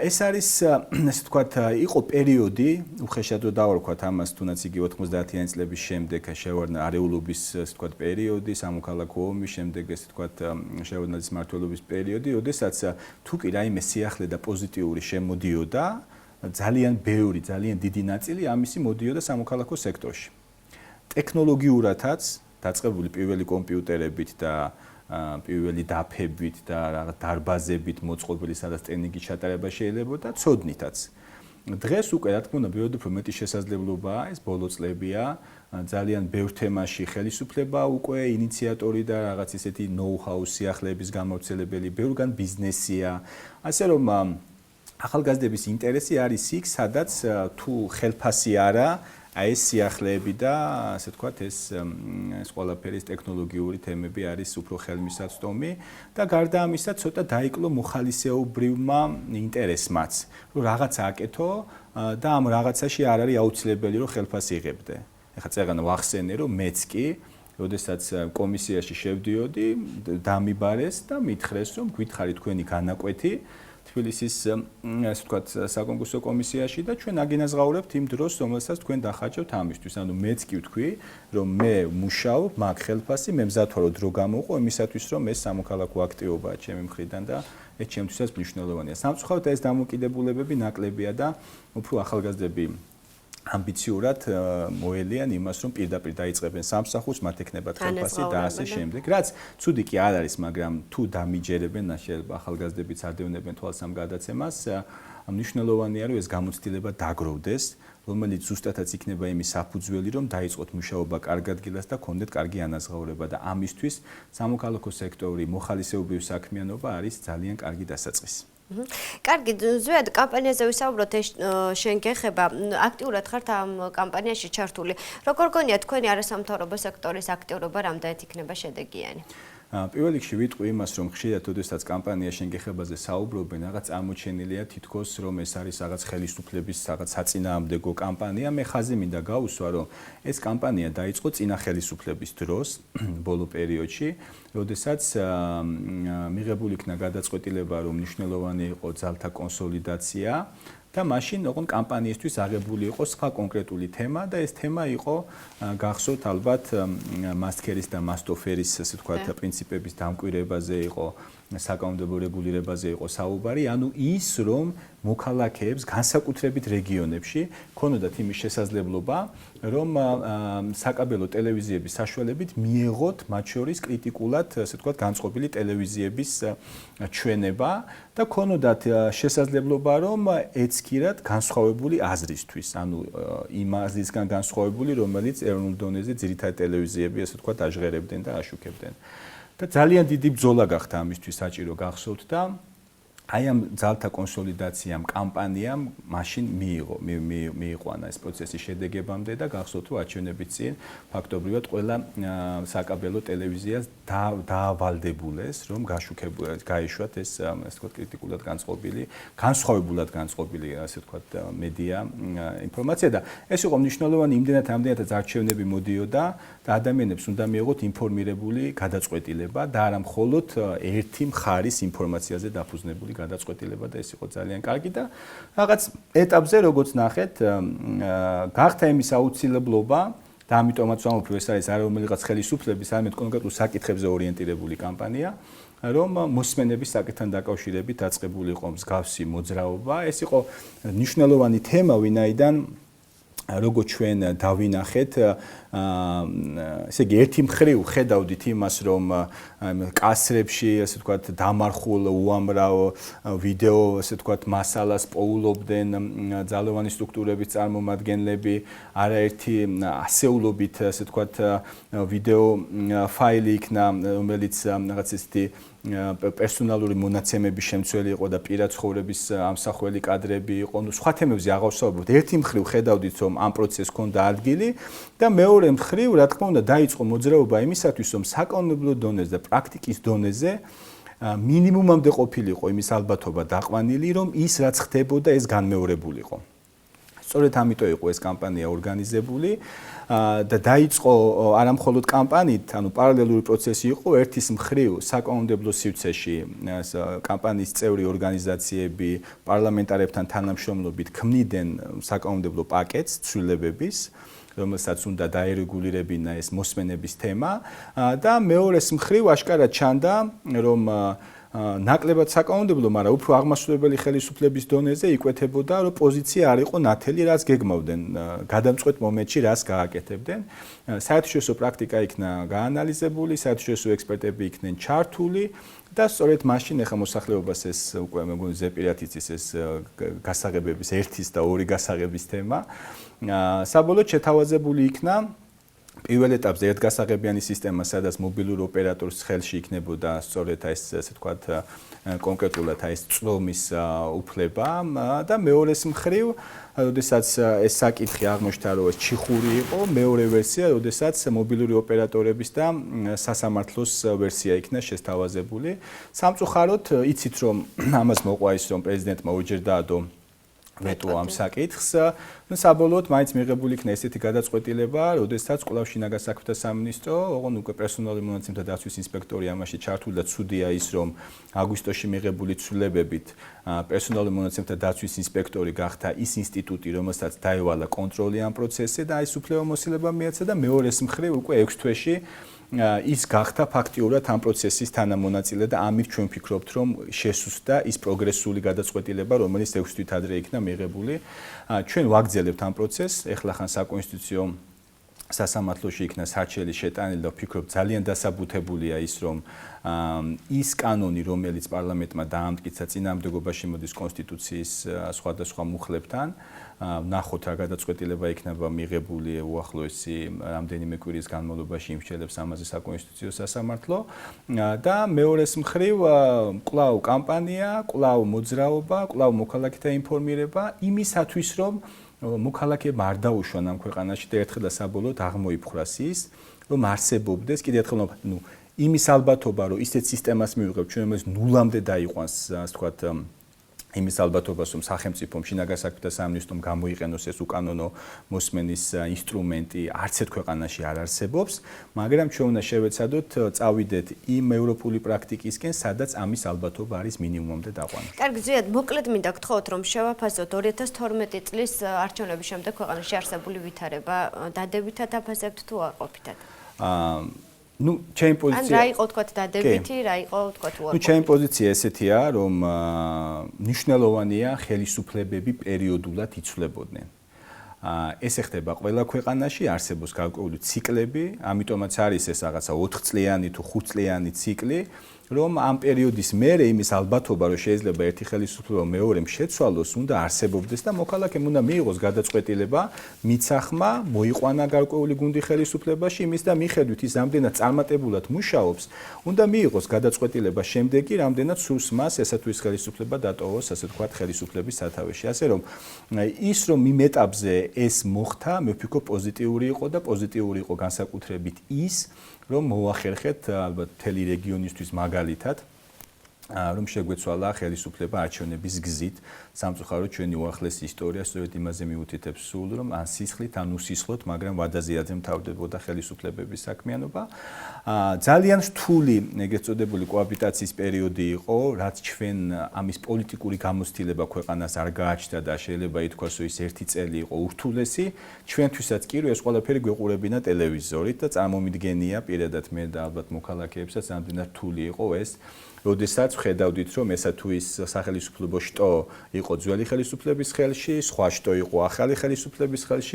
ეს არის, ასე ვთქვათ, იყო პერიოდი, უხეშად რომ დავარქვათ ამას, თუნდაც იგი 90-იანი წლების შემდეგ შევარდნა არეულობის, ასე ვთქვათ, პერიოდი, სამოქალაქო ომის შემდეგ, ასე ვთქვათ, შევარდნაძის მმართველობის პერიოდი, როდესაც თუ კი რაიმე სიახლე და პოზიტიური შემოდიოდა, ძალიან ბევრი, ძალიან დიდი ნაწილი ამისი მოდიოდა სამოქალაქო სექტორში. ტექნოლოგიურადაც დაწყებული პირველი კომპიუტერებით და პირველი დაფებით და რაღაც დარბაზებით მოწყობილი, სადაც ტექნიკის ჩატარება შეიძლებოდა ცოდნითაც. დღეს უკვე რა თქმა უნდა ბევრად უფრო მეტი შესაძლებლობაა, ეს ბოლო წლებია, ძალიან ბევრ თემაში ხელისუფლება უკვე ინიციატორი და რაღაც ისეთი ნოუ-ჰაუ სიახლეების გამავრცელებელი, ბევრგან ბიზნესია. ასე რომ ახალგაზრდების ინტერესი არის იქ, სადაც თუ ხელფასი არა ეს სიახლეები და ასე ვთქვათ ეს ყველაფერი ტექნოლოგიური თემები არის უფრო ხელმისაწვდომი და გარდა ამისა ცოტა დაიკლო მოხალისეობრივმა ინტერესმაც, რომ რაღაცა აკეთო და ამ რაღაცაში არ არის აუცილებელი რომ ხელფასი იღებდე. ეხლა წერან ვახსენე რომ მეც კი როდესაც კომისიაში შევდიოდი, დამიბარეს და მითხრეს რომ გვითხარი თქვენი განაკვეთი თბილისის ასე ვთქვათ საკონკურსო კომისიაში და ჩვენ აგინაზღაურებთ იმ დროს, რომელსაც თქვენ დახარჯავთ ამისთვის. ანუ მეც კი ვთქვი, რომ მე მუშაობ, მაგ ხელფასი, მე მზად ვარო დრო გამოვყო იმისათვის, რომ ეს სამოქალაქო აქტივობაა ჩემი მხრიდან და ეს ჩემთვისაც მნიშვნელოვანია. სამწუხაროდ ეს დამოკიდებულებები ნაკლებია და უფრო ახალგაზრდები ამბიციურად მოელიან იმას, რომ პირდაპირ დაიწყებენ სამსახურს, მათ ექნებათ ხელფასი და ასე შემდეგ. რაც ცუდი კი არ არის, მაგრამ თუ დამიჯერებენ, შეიძლება ახალგაზრდებიც ადევნებენ თვალს ამ გადაცემას, მნიშვნელოვანია, რომ ეს გამოცდილება დაგროვდეს, რომელიც ზუსტადაც იქნება იმის საფუძველი, რომ დაიწყოთ მუშაობა კარგ ადგილას და გქონდეთ კარგი ანაზღაურება და ამისთვის სამოქალაქო სექტორი, მოხალისეობრივი საქმიანობა არის ძალიან კარგი დასაწყისი. კარგი, ზოგადად კამპანიაზე ვისაუბროთ, შენ გეხება, აქტიურად ხართ ამ კამპანიაში ჩართული. როგორ გონია თქვენი არასამთავრობო სექტორის აქტიურობა რამდენად იქნება შედეგიანი? პირველ რიგში ვიტყვი იმას, რომ ხშირად ოდესაც კამპანია შენგეხებაზე საუბრობენ, რაღაც წარმოჩენილია თითქოს რომ ეს არის რაღაც ხელისუფლების რაღაც საწინააღმდეგო კამპანია. მე ხაზი მინდა გავუსვა, რომ ეს კამპანია დაიწყო წინა ხელისუფლების დროს, ბოლო პერიოდში, როდესაც მიღებული იქნა გადაწყვეტილება, რომ მნიშვნელოვანი იყო ძალთა კონსოლიდაცია. და მაშინ ოღონდ კამპანიისთვის აღებული იყო სხვა კონკრეტული თემა და ეს თემა იყო გახსოვთ ალბათ მასკერის და მასტოფერის ასე ვთქვათ პრინციპების დამკვირვებაზე იყო საკანონმდებლო რეგულირებაზე იყო საუბარი, ანუ ის რომ მოქალაქეებს განსაკუთრებით რეგიონებში ქონოდათ იმის შესაძლებლობა, რომ საკაბელო ტელევიზიების საშუალებით მიეღოთ მათ შორის კრიტიკულად, ასე ვთქვათ, განწყობილი ტელევიზიების ჩვენება და ქონოდათ შესაძლებლობა, რომ ეცქირათ განსხვავებული აზრისთვის, ანუ იმ აზრისგან განსხვავებული, რომელიც ეროვნულ დონეზე ძირითადი ტელევიზიები, ასე ვთქვათ, აჟღერებდნენ და აშუქებდნენ. და ძალიან დიდი ბრძოლა გახდა ამისთვის საჭირო გახსოვთ და აი ამ ძალთა კონსოლიდაციამ კამპანიამ მაშინ მიიყვანა ეს პროცესი შედეგებამდე და გახსოვთ რომ არჩევნების წინ ფაქტობრივად ყველა საკაბელო ტელევიზიას დაავალდებულეს რომ გაეშვათ ეს ასე ვთქვათ კრიტიკულად განწყობილი, განსხვავებულად განწყობილი ასე ვთქვათ მედია ინფორმაცია და ეს იყო მნიშვნელოვანი იმდენად ამდენადაც არჩევნები მოდიოდა და ადამიანებს უნდა მიეღოთ ინფორმირებული გადაწყვეტილება და არა მხოლოდ ერთი მხარის ინფორმაციაზე დაფუძნებული გადაწყვეტილება და ეს იყო ძალიან კარგი და რაღაც ეტაპზე როგორც ნახეთ გახდა იმის აუცილებლობა და ამიტომაც ვამბობ რომ ეს არის არა რომელიღაც ხელისუფლების არამედ კონკრეტულ საკითხებზე ორიენტირებული კამპანია რომ მოსმენების საკითხთან დაკავშირებით დაწყებული იყო მსგავსი მოძრაობა ეს იყო მნიშვნელოვანი თემა ვინაიდან როგორც ჩვენ დავინახეთ ესე იგი ერთი მხრივ ხედავდით იმას რომ კასრებში ასე ვთქვათ დამარხულ უამრავ ვიდეო ასე ვთქვათ მასალას პოულობდნენ ძალოვანი სტრუქტურების წარმომადგენლები არაერთი ასეულობით ასე ვთქვათ ვიდეო ფაილი იქნა რომელიც რაღაც ისეთი პერსონალური მონაცემების შემცველი იყო და პირად ცხოვრების ამსახველი კადრები იყო. ნუ სხვა თემებზე აღარ ვსაუბრობთ. ერთი მხრივ ხედავდით რომ ამ პროცესს ჰქონდა ადგილი და მეორე მხრივ რა თქმა უნდა დაიწყო მოძრაობა იმისათვის რომ საკანონმდებლო დონეზე და პრაქტიკის დონეზე მინიმუმამდე ყოფილიყო იმის ალბათობა დაყვანილი რომ ის რაც ხდებოდა ეს განმეორებულიყო. სწორედ ამიტომ იყო ეს კამპანია ორგანიზებული და დაიწყო არა მხოლოდ კამპანიით, ანუ პარალელური პროცესი იყო ერთის მხრივ საკანონმდებლო სივრცეში კამპანიის წევრი ორგანიზაციები პარლამენტარებთან თანამშრომლობით ქმნიდნენ საკანონმდებლო პაკეტს ცვლილებების რომელსაც უნდა დაერეგულირებინა ეს მოსმენების თემა და მეორეს მხრივ აშკარად ჩანდა რომ ნაკლებად საკანონმდებლო, მაგრამ უფრო აღმასრულებელი ხელისუფლების დონეზე იკვეთებოდა, რომ პოზიცია არ იყო ნათელი, რაც გეგმავდნენ, გადამწყვეტ მომენტში რაც გააკეთებდნენ. საერთაშორისო პრაქტიკა იქნა გაანალიზებული, საერთაშორისო ექსპერტები იქნენ ჩართული და სწორედ მაშინ ახლა მოსახლეობას ეს უკვე მეგონი ზეპირად იცის ეს გასაღებების ერთის და ორი გასაღების თემა. საბოლოოდ შეთავაზებული იქნა პირველ ეტაპზე ერთგასაღებიანი სისტემა, სადაც მობილურ ოპერატორს ხელში იქნებოდა სწორედ ეს ასე ვთქვათ კონკრეტულად ეს წვდომის უფლება და მეორეს მხრივ, როდესაც ეს საკითხი აღმოჩნდა, რომ ეს ჩიხური იყო, მეორე ვერსია, როდესაც მობილური ოპერატორების და სასამართლოს ვერსია იქნა შესთავაზებული. სამწუხაროდ, იცით რომ ამას მოყვა ის რომ პრეზიდენტმა ორჯერ დაადო ვეტო ამ საკითხს. საბოლოოდ მაინც მიღებული იქნა ესეთი გადაწყვეტილება, როდესაც კვლავ შინაგან საქმეთა სამინისტრო, ოღონდ უკვე პერსონალური მონაცემთა დაცვის ინსპექტორი ამაში ჩართული და ცუდია ის, რომ აგვისტოში მიღებული ცვლილებებით პერსონალური მონაცემთა დაცვის ინსპექტორი გახდა ის ინსტიტუტი, რომელსაც დაევალა კონტროლი ამ პროცესზე და ის უფლებამოსილება მიეცა და მეორეს მხრივ უკვე 6 თვეში ის გახდა ფაქტიურად ამ პროცესის თანამონაწილე და ამით ჩვენ ვფიქრობთ, რომ შესუსტდა ის პროგრესული გადაწყვეტილება, რომელიც 6 თვით ადრე იქნა მიღებული. ჩვენ ვაგრძელებთ ამ პროცესს, ეხლა ხან საკონსტიტუციო სასამართლოში იქნა საჩელი შეტანილი და ვფიქრობ ძალიან დასაბუთებულია ის, რომ ის კანონი, რომელიც პარლამენტმა დაამტკიცა წინააღმდეგობაში მოდის კონსტიტუციის სხვადასხვა მუხლებთან, ნახოთ რა გადაწყვეტილება იქნება მიღებული უახლოესი რამდენიმე კვირის განმავლობაში იმსჯელებს ამაზე საკონსტიტუციო სასამართლო და მეორეს მხრივ კვლავ კამპანია, კვლავ მოძრაობა, კვლავ მოქალაქეთა ინფორმირება იმისათვის, რომ მოქალაქეებმა არ დაუშვან ამ ქვეყანაში და ერთხელ და საბოლოოდ აღმოიფხვრას ის, რომ არსებობდეს კიდევ ერთხელ იმის ალბათობა, რომ ისეთ სისტემას მივიღებ, ჩვენ რომელიც ნულამდე დაიყვანს, ასე ვთქვათ, იმის ალბათობას, რომ სახელმწიფომ შინაგან საქმეთა სამინისტრომ გამოიყენოს ეს უკანონო მოსმენის ინსტრუმენტი, არც ერთ ქვეყანაში არ არსებობს, მაგრამ ჩვენ უნდა შევეცადოთ წავიდეთ იმ ევროპული პრაქტიკისკენ, სადაც ამის ალბათობა არის მინიმუმამდე დაყვანილი. კარგი, ზიად, მოკლედ მინდა გთხოვოთ, რომ შევაფასოთ 2012 წლის არჩევნების შემდეგ ქვეყანაში არსებული ვითარება, დადებითად აფასებთ თუ უარყოფითად? ჩემი პოზიცია რა იყო თქვათ დადებითი, რა იყო თქვათ უარყოფითი? ჩემი პოზიცია ესეთია, რომ მნიშვნელოვანია ხელისუფლებები პერიოდულად იცვლებოდნენ. ეს ეხება ყველა ქვეყანაში, არსებობს გარკვეული ციკლები, ამიტომაც არის ეს რაღაცა 4 წლიანი თუ 5 წლიანი ციკლი, რომ ამ პერიოდის მერე იმის ალბათობა, რომ შეიძლება ერთი ხელისუფლება მეორემ შეცვალოს, უნდა არსებობდეს და მოქალაქემ უნდა მიიღოს გადაწყვეტილება, მიცახმა, მოიყვანა გარკვეული გუნდი ხელისუფლებაში, იმის და მიხედვით ის რამდენად წარმატებულად მუშაობს, უნდა მიიღოს გადაწყვეტილება შემდეგი, რამდენად სურს მას ესა თუ ის ხელისუფლება დატოვოს, ასე ვთქვათ, ხელისუფლების სათავეში. ასე რომ ის რომ იმ ეტაპზე ეს მოხდა, მე ვფიქრობ პოზიტიური იყო და პოზიტიური იყო განსაკუთრებით ის, რომ მოახერხეთ ალბათ მთელი რეგიონისთვის მაგალითად, რომ შეგვეცვალა ხელისუფლება არჩევნების გზით, სამწუხაროდ ჩვენი უახლესი ისტორია სწორედ იმაზე მიუთითებს სულ, რომ ან სისხლით, ან უსისხლოდ, მაგრამ ვადაზიადზე მთავრდებოდა ხელისუფლებების საქმიანობა. ძალიან რთული, ეგრეთ წოდებული კოაბიტაციის პერიოდი იყო, რაც ჩვენ ამის პოლიტიკური გამოცდილება ქვეყანას არ გააჩნდა და შეიძლება ითქვას, რომ ის ერთი წელი იყო ურთულესი, ჩვენთვისაც კი ეს ყველაფერი გვეყურებინა ტელევიზორით და წარმომიდგენია პირადად მე და ალბათ მოქალაქეებსაც რამდენად რთული იყო ეს. როდესაც ხედავდით, რომ ესა თუ ის სახელმწიფო შტო იყო ძველი ხელისუფლების ხელში, სხვა შტო იყო ახალი ხელისუფლების ხელში,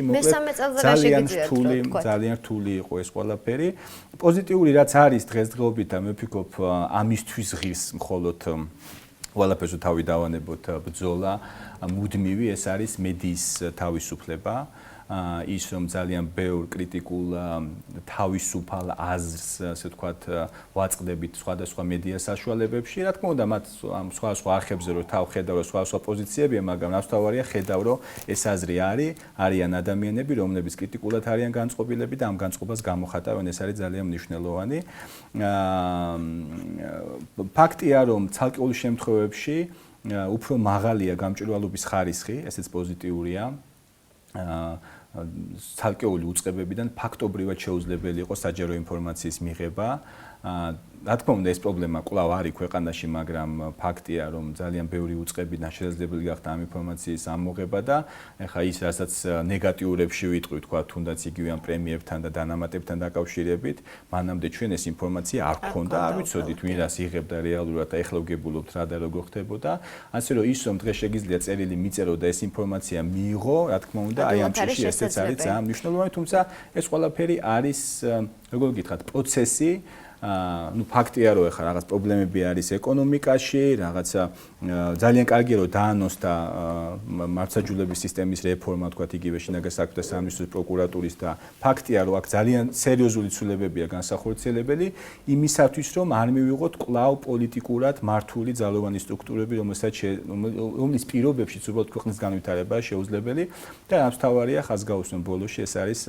ძალიან რთული იყო ეს ყველაფერი. პოზიტიური რაც არის დღესდღეობით, მე ვფიქრობ, ამისთვის ღირს მხოლოდ ყველაფერს თავი დავანებოთ ბრძოლა, მუდმივი ეს არის მედიის თავისუფლება. ის რომ ძალიან ბევრ კრიტიკულ თავისუფალ აზრს, ასე ვთქვათ, ვაწყდებით სხვადასხვა მედია საშუალებებში. რა თქმა უნდა, მათ სხვა არხებზე რომ თავხედავ, სხვა პოზიციებია, მაგრამ ნაცვლავარია ხედავ, რომ ეს აზრი არიან ადამიანები, რომლებიც კრიტიკულად არიან განწყობილები და ამ განწყობას გამოხატავენ, ეს არის ძალიან მნიშვნელოვანი. ფაქტია, რომ ცალკეულ შემთხვევებში უფრო მაღალია გამჭვირვალობის ხარისხი, ესეც პოზიტიურია. ცალკეული უწყებებიდან ფაქტობრივად შეუძლებელი იყო საჯარო ინფორმაციის მიღება. რა თქმა უნდა, ეს პრობლემა კვლავ არის ქვეყანაში, მაგრამ ფაქტია, რომ ძალიან ბევრი უწყებიდან შესაძლებელი გახდა ამ ინფორმაციის ამოღება და ეხლა ის, რასაც ნეგატიურებში ვიტყვი, თქვა, თუნდაც იგივე ამ პრემიებთან და დანამატებთან დაკავშირებით, მანამდე ჩვენ ეს ინფორმაცია არ გქონდა, არ ვიცოდით, ვინ რას იღებდა რეალურად და ეხლა ვგებულობთ რა და როგორ ხდებოდა. ასე რომ ის რომ დღეს შეგიძლია წერილი მიწერო და ეს ინფორმაცია მიიღო, რა თქმა უნდა, აი ამ წუთში ესეც არის ძალიან მნიშვნელოვანი, თუმცა ეს ყველაფერი არის, როგორ გითხრათ, პროცესი. ფაქტია, რომ ეხლა რაღაც პრობლემები არის ეკონომიკაში, რაღაცა ძალიან კარგია, რომ დაანონსდა მართლმსაჯულების სისტემის რეფორმა, თქვათ, იგივე შინაგან საქმეთა სამინისტროს პროკურატურის და ფაქტია, რომ აქ ძალიან სერიოზული ცვლილებებია განსახორციელებელი იმისათვის, რომ არ მივიღოთ კვლავ პოლიტიკურად მართული ძალოვანი სტრუქტურები, რომლის პირობებშიც უბრალოდ ქვეყნის განვითარება შეუძლებელი და რაც თავარია ხაზს გაუსვენ ბოლოში, ეს არის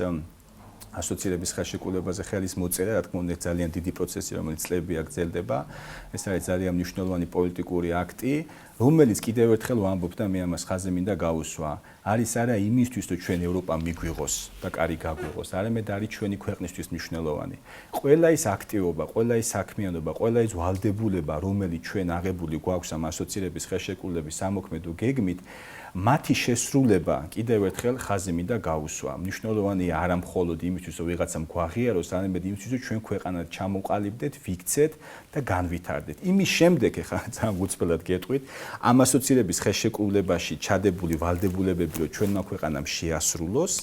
ასოცირების ხელშეკრულებაზე ხელის მოწერა, რა თქმა უნდა, ძალიან დიდი პროცესი, რომელიც წლები აგრძელდება. ეს არის ძალიან მნიშვნელოვანი პოლიტიკური აქტი, რომელიც კიდევ ერთხელ ვამბობ და მე ამას ხაზზე მინდა გავუსვა. არის არა იმისთვის, რომ ჩვენ ევროპა მიგვიღოს და კარი გაგვიღოს, არამედ არის ჩვენი ქვეყნისთვის მნიშვნელოვანი. ყველა ის აქტივობა, ყველა ის საქმიანობა, ყველა ის ვალდებულება, რომელიც ჩვენ აღებული გვაქვს ამ ასოცირების ხელშეკრულების სამოქმედო გეგმით, მათი შესრულება კიდევ ერთხელ ხაზი მინდა გავუსვა. მნიშვნელოვანია არა მხოლოდ იმისთვის, რომ ვიღაცამ გვაღიაროს, არამედ იმისთვის, რომ ჩვენ ქვეყანა ჩამოყალიბდეთ, ვიქცეთ და განვითარდეთ. იმის შემდეგ ეხლა ძალიან უცბლად გეტყვით, ამ ასოცირების ხელშეკრულებაში ჩადებული ვალდებულებები, რომ ჩვენმა ქვეყანამ შეასრულოს,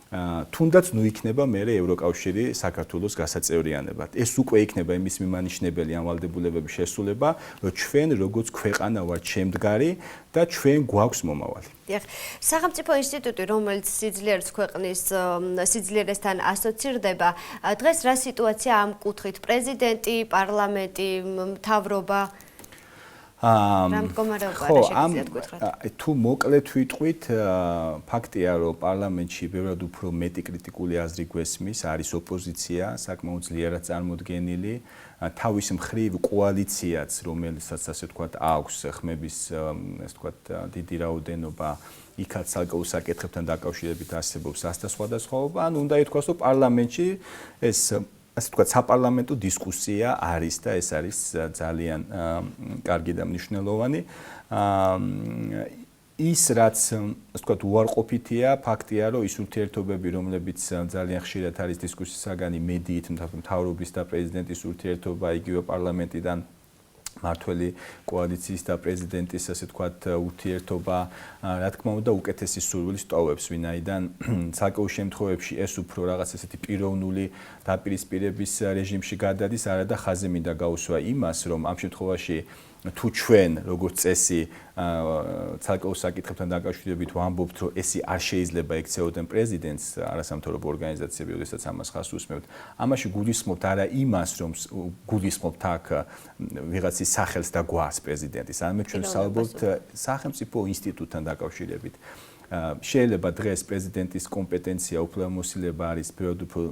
თუნდაც ნუ იქნება მერე ევროკავშირი საქართველოს გასაწევრიანებად. ეს უკვე იქნება იმის მიმანიშნებელი ამ ვალდებულებების შესრულება, რომ ჩვენ როგორც ქვეყანა ვართ შემდგარი და ჩვენ გვაქვს მომავალი. სახელმწიფო ინსტიტუტი, რომელიც სიძლიერს ქვეყნის სიძლიერესთან ასოცირდება, დღეს რა სიტუაცია ამ კუთხით? პრეზიდენტი, პარლამენტი, მთავრობა? რა მდგომარეობაა შეგიძლიათ გითხრათ? თუ მოკლედ ვიტყვით, ფაქტია, რომ პარლამენტში ბევრად უფრო მეტი კრიტიკული აზრი გვესმის, არის ოპოზიცია, საკმაოდ ძლიერად წარმოდგენილი, თავის მხრივ კოალიციაც, რომელსაც ასე ვთქვათ, აქვს ხმების, ასე ვთქვათ, დიდი რაოდენობა, იქაც ცალკეულ საკითხებთან დაკავშირებით არსებობს ასთა სხვადასხვაობა, ან უნდა ითქვას, რომ პარლამენტში ეს ასე ვთქვათ, საპარლამენტო დისკუსია არის და ეს არის ძალიან კარგი და მნიშვნელოვანი. ის რაც ასე ვთქვათ, უარყოფითია, ფაქტია, რომ ის ურთიერთობები, რომლებიც ძალიან ხშირად არის დისკუსიის საგანი მედიით, მთავრობის და პრეზიდენტის ურთიერთობა, იგივე პარლამენტიდან მართველი კოალიციის და პრეზიდენტის ასე ვთქვათ ურთიერთობა, რა თქმა უნდა, უკეთესი სურვილის ტოვებს, ვინაიდან ცალკეულ შემთხვევებში ეს უფრო რაღაც ესეთი პიროვნული დაპირისპირების რეჟიმში გადადის, არადა ხაზი მინდა გაუსვა იმას, რომ ამ შემთხვევაში თუ ჩვენ როგორც წესი ცალკეულ საკითხებთან დაკავშირებით ვამბობთ, რომ ესი არ შეიძლება ექცეოდენ პრეზიდენტს, არასამთავრობო ორგანიზაციები, როდესაც ამას ხაზს უსმევთ, ამაში გულისხმობთ არა იმას, რომ გულისხმობთ აქ ვიღაცის სახელს და გვარს პრეზიდენტის, არამედ ჩვენ ვსაუბრობთ სახელმწიფო ინსტიტუტთან დაკავშირებით. შეიძლება დღეს პრეზიდენტის კომპეტენცია უფლებამოსილება არის ბევრად უფრო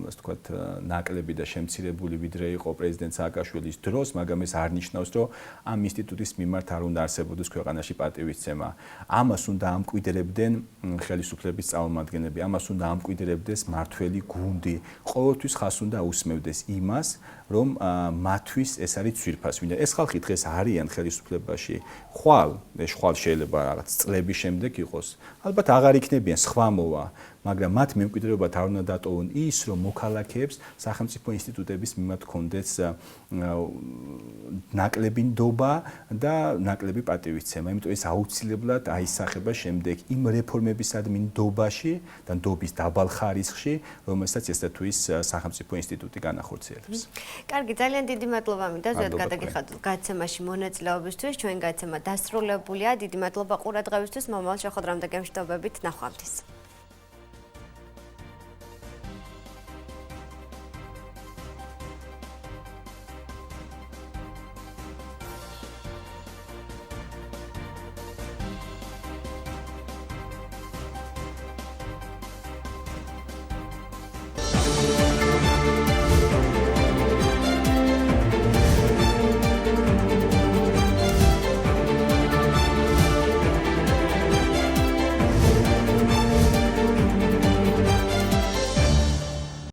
ასე ვთქვათ ნაკლები და შემცირებული ვიდრე იყო პრეზიდენტ სააკაშვილის დროს, მაგრამ ეს არ ნიშნავს, რომ ამ ინსტიტუტის მიმართ არ უნდა არსებობდეს ქვეყანაში პატივისცემა. ამას უნდა ამკვიდრებდნენ ხელისუფლების წარმომადგენლები, ამას უნდა ამკვიდრებდეს მართველი გუნდი. ყოველთვის ხაზს უნდა უსმევდეს იმას, რომ მათთვის ეს არის ძვირფასი. ეს ხალხი დღეს არიან ხელისუფლებაში. ხვალ შეიძლება რაღაც წლების შემდეგ იყოს. ალბათ აღარ იქნებიან სხვა მოვა, მაგრამ მათ მემკვიდრეობად არ უნდა დატოვონ ის, რომ მოქალაქეებს სახელმწიფო ინსტიტუტების მიმართ კონდეს ნაკლები ნდობა და ნაკლები პატივისცემა. იმიტომ ეს აუცილებლად აისახება შემდეგ იმ რეფორმებისადმი ნდობაში და ნდობის დაბალ ხარისხში, რომელსაც ესა თუ ის სახელმწიფო ინსტიტუტი განახორციელებს. კარგი, ძალიან დიდი მადლობა მინდა ზედ გადაგიხადოთ გადაცემაში მონაწილეობისთვის. ჩვენ გადაცემა დასრულებულია. დიდი მადლობა ყურადღებისთვის. მომავალ შეხვედრამდე გემშვიდობებით, ნახვამდის.